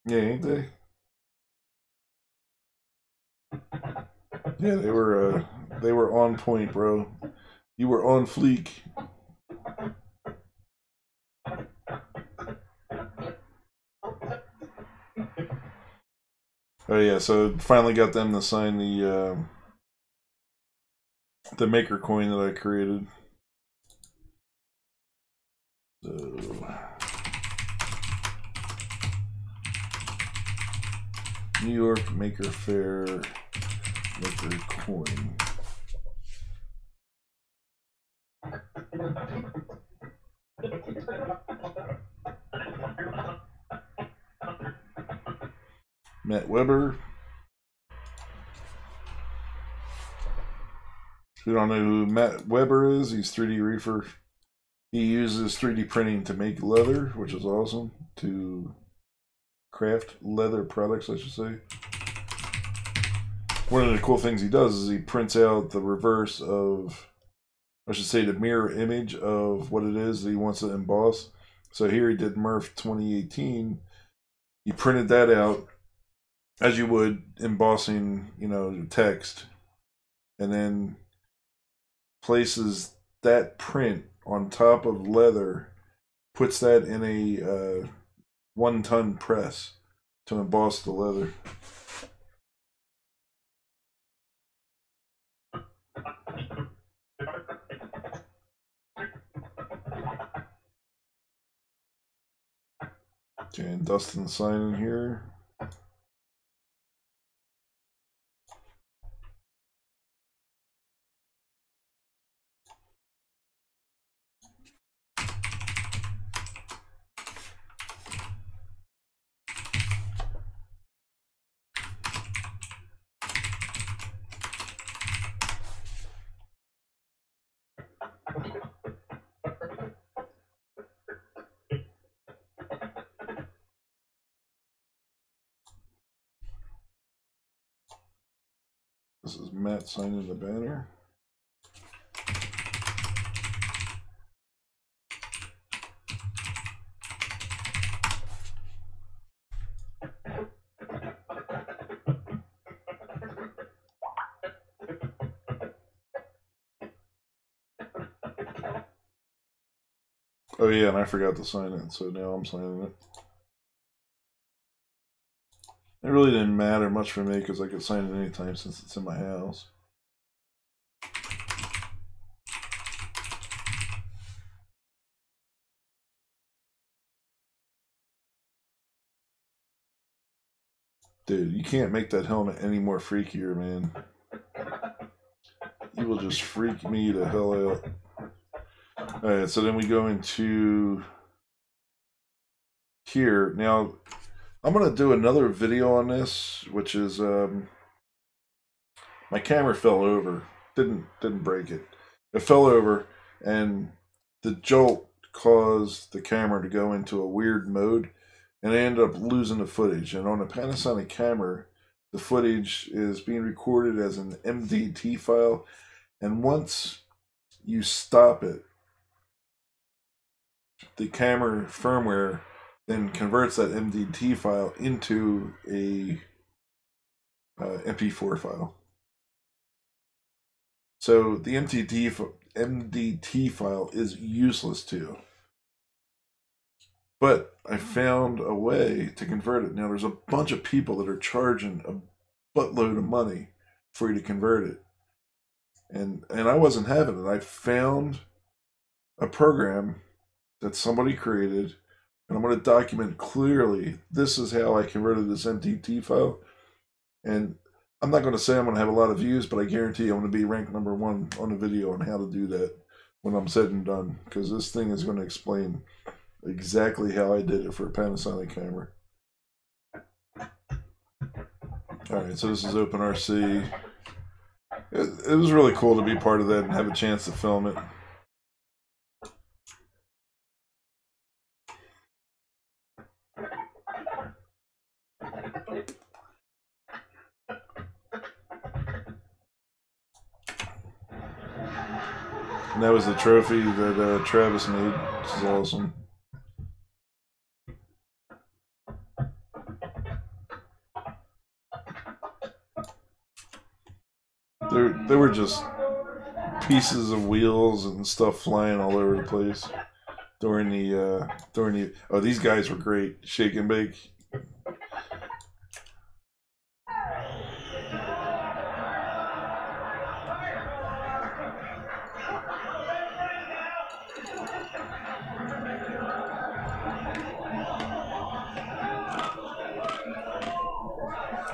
Yeah, ain't they? Yeah, they were on point, bro. You were on fleek. Oh yeah, so finally got them to sign the maker coin that I created. So New York Maker Faire maker coin. Matt Weber. If you don't know who Matt Weber is, he's 3D Reefer. He uses 3D printing to make leather, which is awesome, to craft leather products, I should say. One of the cool things he does is he prints out the reverse of, I should say, the mirror image of what it is that he wants to emboss. So here he did Murph 2018. He printed that out as you would embossing, you know, text, and then places that print on top of leather, puts that in a 1-ton press to emboss the leather. Okay, and Dustin's signing here. This is Matt signing the banner. Oh yeah, and I forgot to sign it, so now I'm signing it. It really didn't matter much for me because I could sign it anytime since it's in my house. Dude, you can't make that helmet any more freakier, man. You will just freak me the hell out. Alright, so then we go into here. Now, I'm going to do another video on this, which is, my camera fell over. Didn't break it. It fell over, and the jolt caused the camera to go into a weird mode, and I ended up losing the footage. And on a Panasonic camera, the footage is being recorded as an MDT file, and once you stop it, the camera firmware then converts that MDT file into a MP4 file. So the MDT file is useless too. But I found a way to convert it. Now there's a bunch of people that are charging a buttload of money for you to convert it. And I wasn't having it. I found a program that somebody created, and I'm going to document clearly, this is how I converted this MDT file. And I'm not going to say I'm going to have a lot of views, but I guarantee I'm going to be ranked #1 on a video on how to do that when I'm said and done, because this thing is going to explain exactly how I did it for a Panasonic camera. Alright, so this is OpenRC. It was really cool to be part of that and have a chance to film it. And that was the trophy that Travis made, which is awesome. There were just pieces of wheels and stuff flying all over the place during the oh, these guys were great. Shake and bake.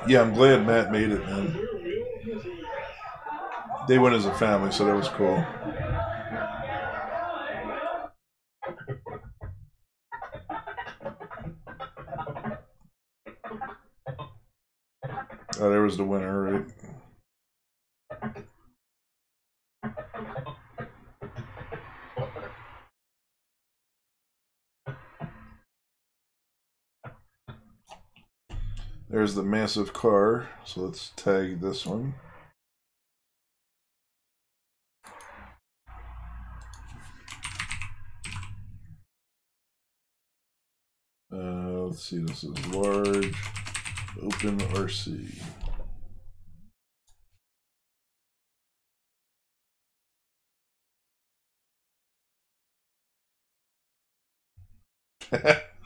Yeah, I'm glad Matt made it, man. They went as a family, so that was cool. Oh, there was the winner, right? There's the massive car, so let's tag this one. let's see, this is large, open RC.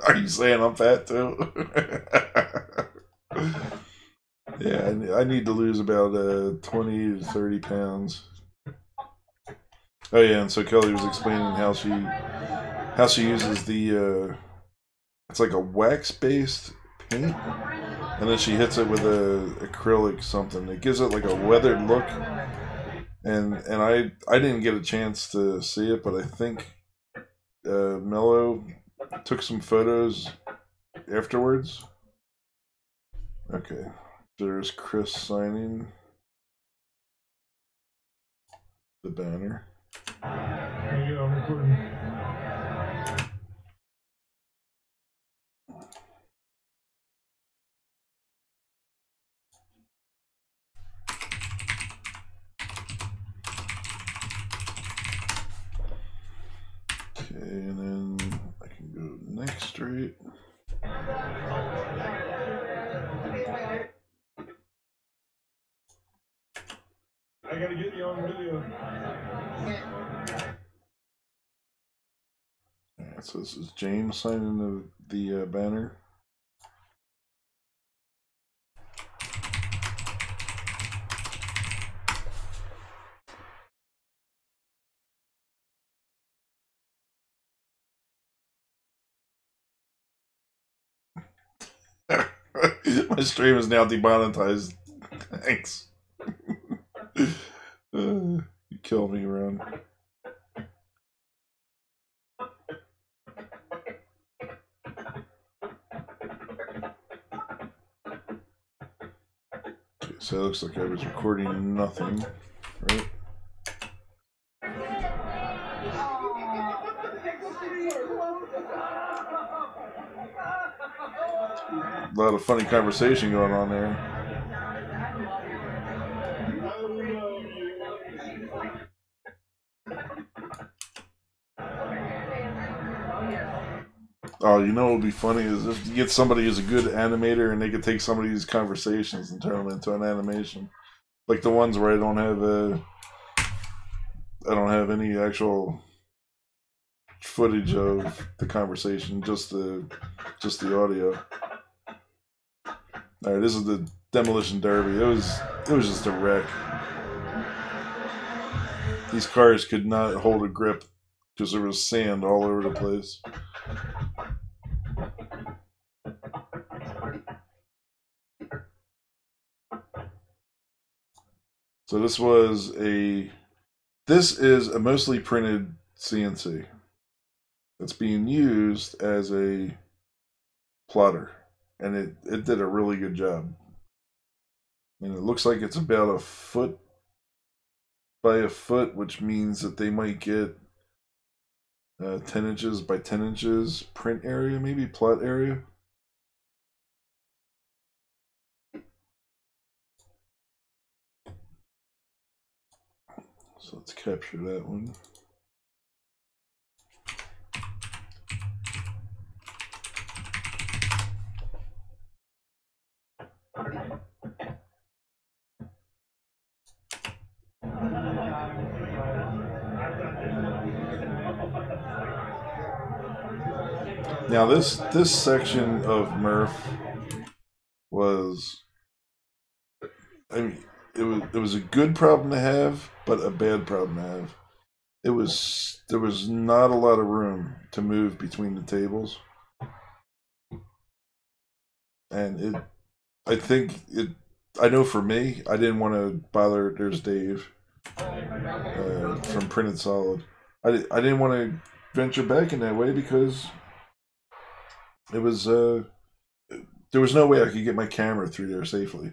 Are you saying I'm fat too? Yeah, I need to lose about 20 to 30 pounds. Oh yeah, and so Kelly was explaining how she uses the it's like a wax-based paint, and then she hits it with a acrylic something. It gives it like a weathered look. And I didn't get a chance to see it, but I think Mello took some photos afterwards. Okay, there's Chris signing the banner. Yeah, I'm recording. Okay, and then I can go next straight. I gotta get you on video. Alright, so this is James signing the banner. My stream is now demonetized. Thanks. You killed me, Ron. Okay, so it looks like I was recording nothing, right? A lot of funny conversation going on there. Oh, you know what would be funny is if you get somebody who's a good animator and they could take some of these conversations and turn them into an animation, like the ones where I don't have any actual footage of the conversation, just the audio. All right, this is the demolition derby. It was just a wreck. These cars could not hold a grip because there was sand all over the place. So this is a mostly printed CNC that's being used as a plotter, and it did a really good job. And it looks like it's about a foot by a foot, which means that they might get 10 inches by 10 inches print area, maybe plot area. So let's capture that one. Now this section of Murph was, I mean, it was a good problem to have, but a bad problem to have. There was not a lot of room to move between the tables, and I know for me, I didn't want to bother. There's Dave from Printed Solid. I didn't want to venture back in that way because it was there was no way I could get my camera through there safely.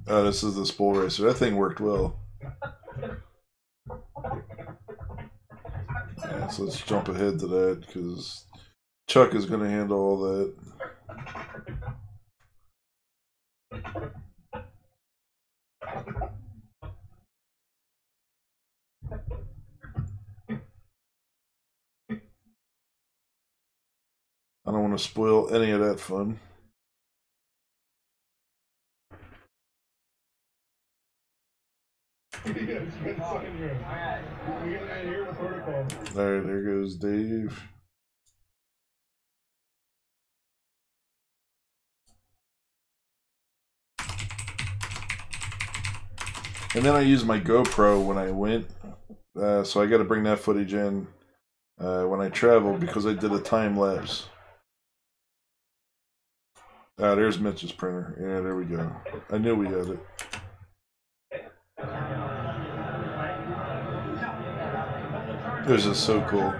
This is the spool racer. That thing worked well. Yeah, so let's jump ahead to that because Chuck is going to handle all that. I don't want to spoil any of that fun. Yeah, you gotta sign your. We gotta adhere to protocol. All right, there goes Dave. And then I used my GoPro when I went, so I got to bring that footage in when I travel because I did a time lapse. There's Mitch's printer. Yeah, there we go. I knew we had it. This is so cool.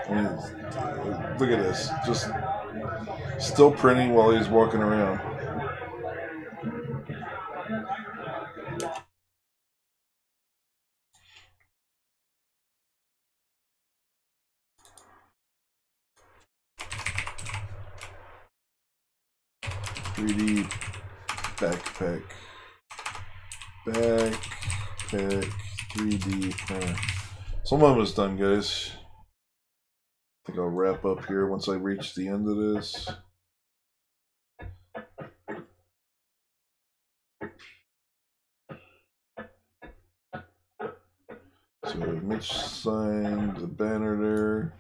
I mean, look at this. Just still printing while he's walking around. 3D backpack. Backpack 3D printer. So I'm almost done, guys. I think I'll wrap up here once I reach the end of this. So Mitch signed the banner there.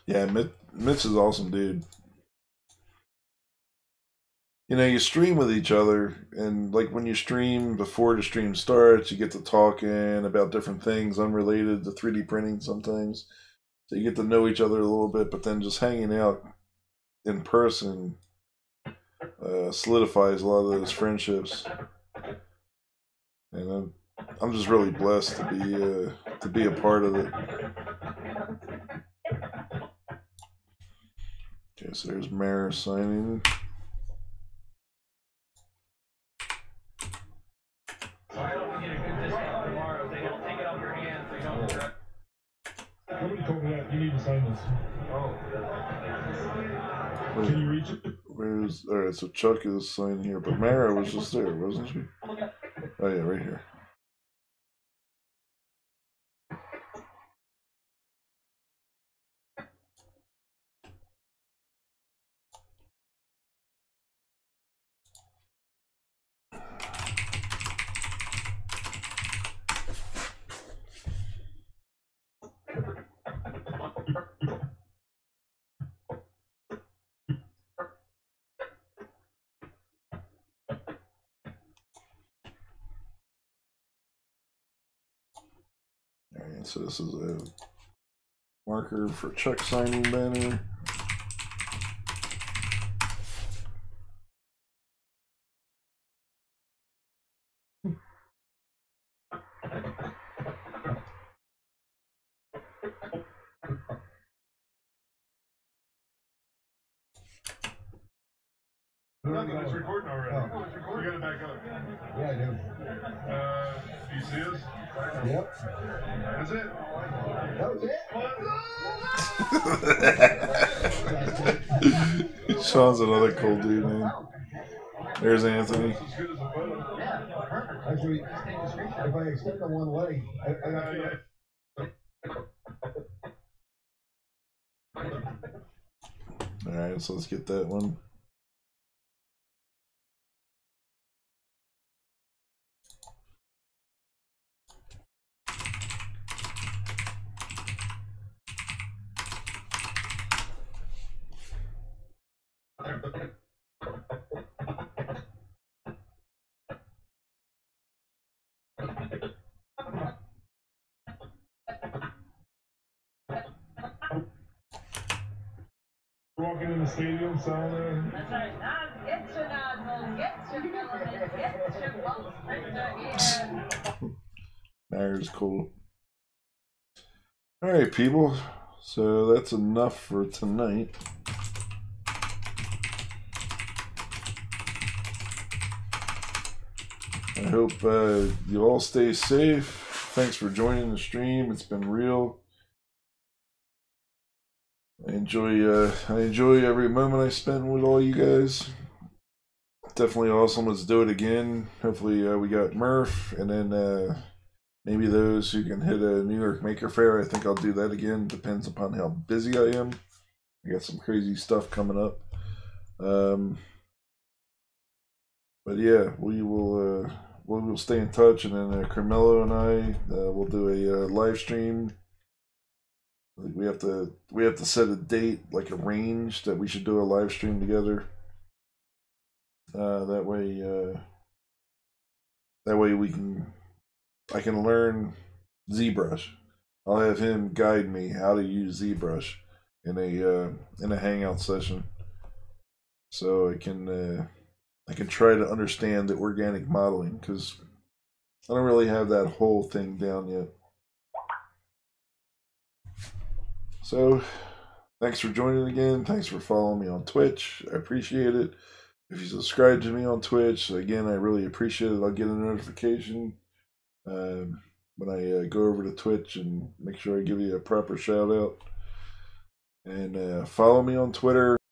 Yeah, Mitch is awesome, dude. You know, you stream with each other, and like when you stream before the stream starts, you get to talking about different things unrelated to 3D printing sometimes. So you get to know each other a little bit, but then just hanging out in person solidifies a lot of those friendships. And I'm just really blessed to be a part of it. Okay, so there's Mara signing. Somebody told me that you need to sign this. Oh. Can you reach it? Where's alright? So Chuck is signing here, but Mara was just there, wasn't she? Oh yeah, right here. Alright, so this is a marker for Chuck signing banner. Nothing, it's recording already. Oh, it's recording. You gotta back up. Yeah, I do. Do you see us? Yep. That's it. That was it. Sean's another cool dude, man. There's Anthony. As good as a photo. Actually, if I extend the one leg, I got Yeah. Alright, so let's get that one. Walking in the stadium selling it. That's right. Now get your nozzle, get your filament, get your pulse printer here. There's cool. Alright, people. So that's enough for tonight. I hope you all stay safe. Thanks for joining the stream. It's been real. I enjoy every moment I spend with all you guys. Definitely awesome. Let's do it again. Hopefully we got Murph, and then maybe those who can hit a New York Maker Faire. I think I'll do that again. Depends upon how busy I am. I got some crazy stuff coming up. But yeah, we'll stay in touch, and then Carmelo and I will do a live stream. I think we have to set a date, like a range that we should do a live stream together. That way I can learn ZBrush. I'll have him guide me how to use ZBrush in a hangout session, so I can try to understand the organic modeling, because I don't really have that whole thing down yet. So, thanks for joining again. Thanks for following me on Twitch. I appreciate it. If you subscribe to me on Twitch, again, I really appreciate it. I'll get a notification when I go over to Twitch, and make sure I give you a proper shout out. And follow me on Twitter.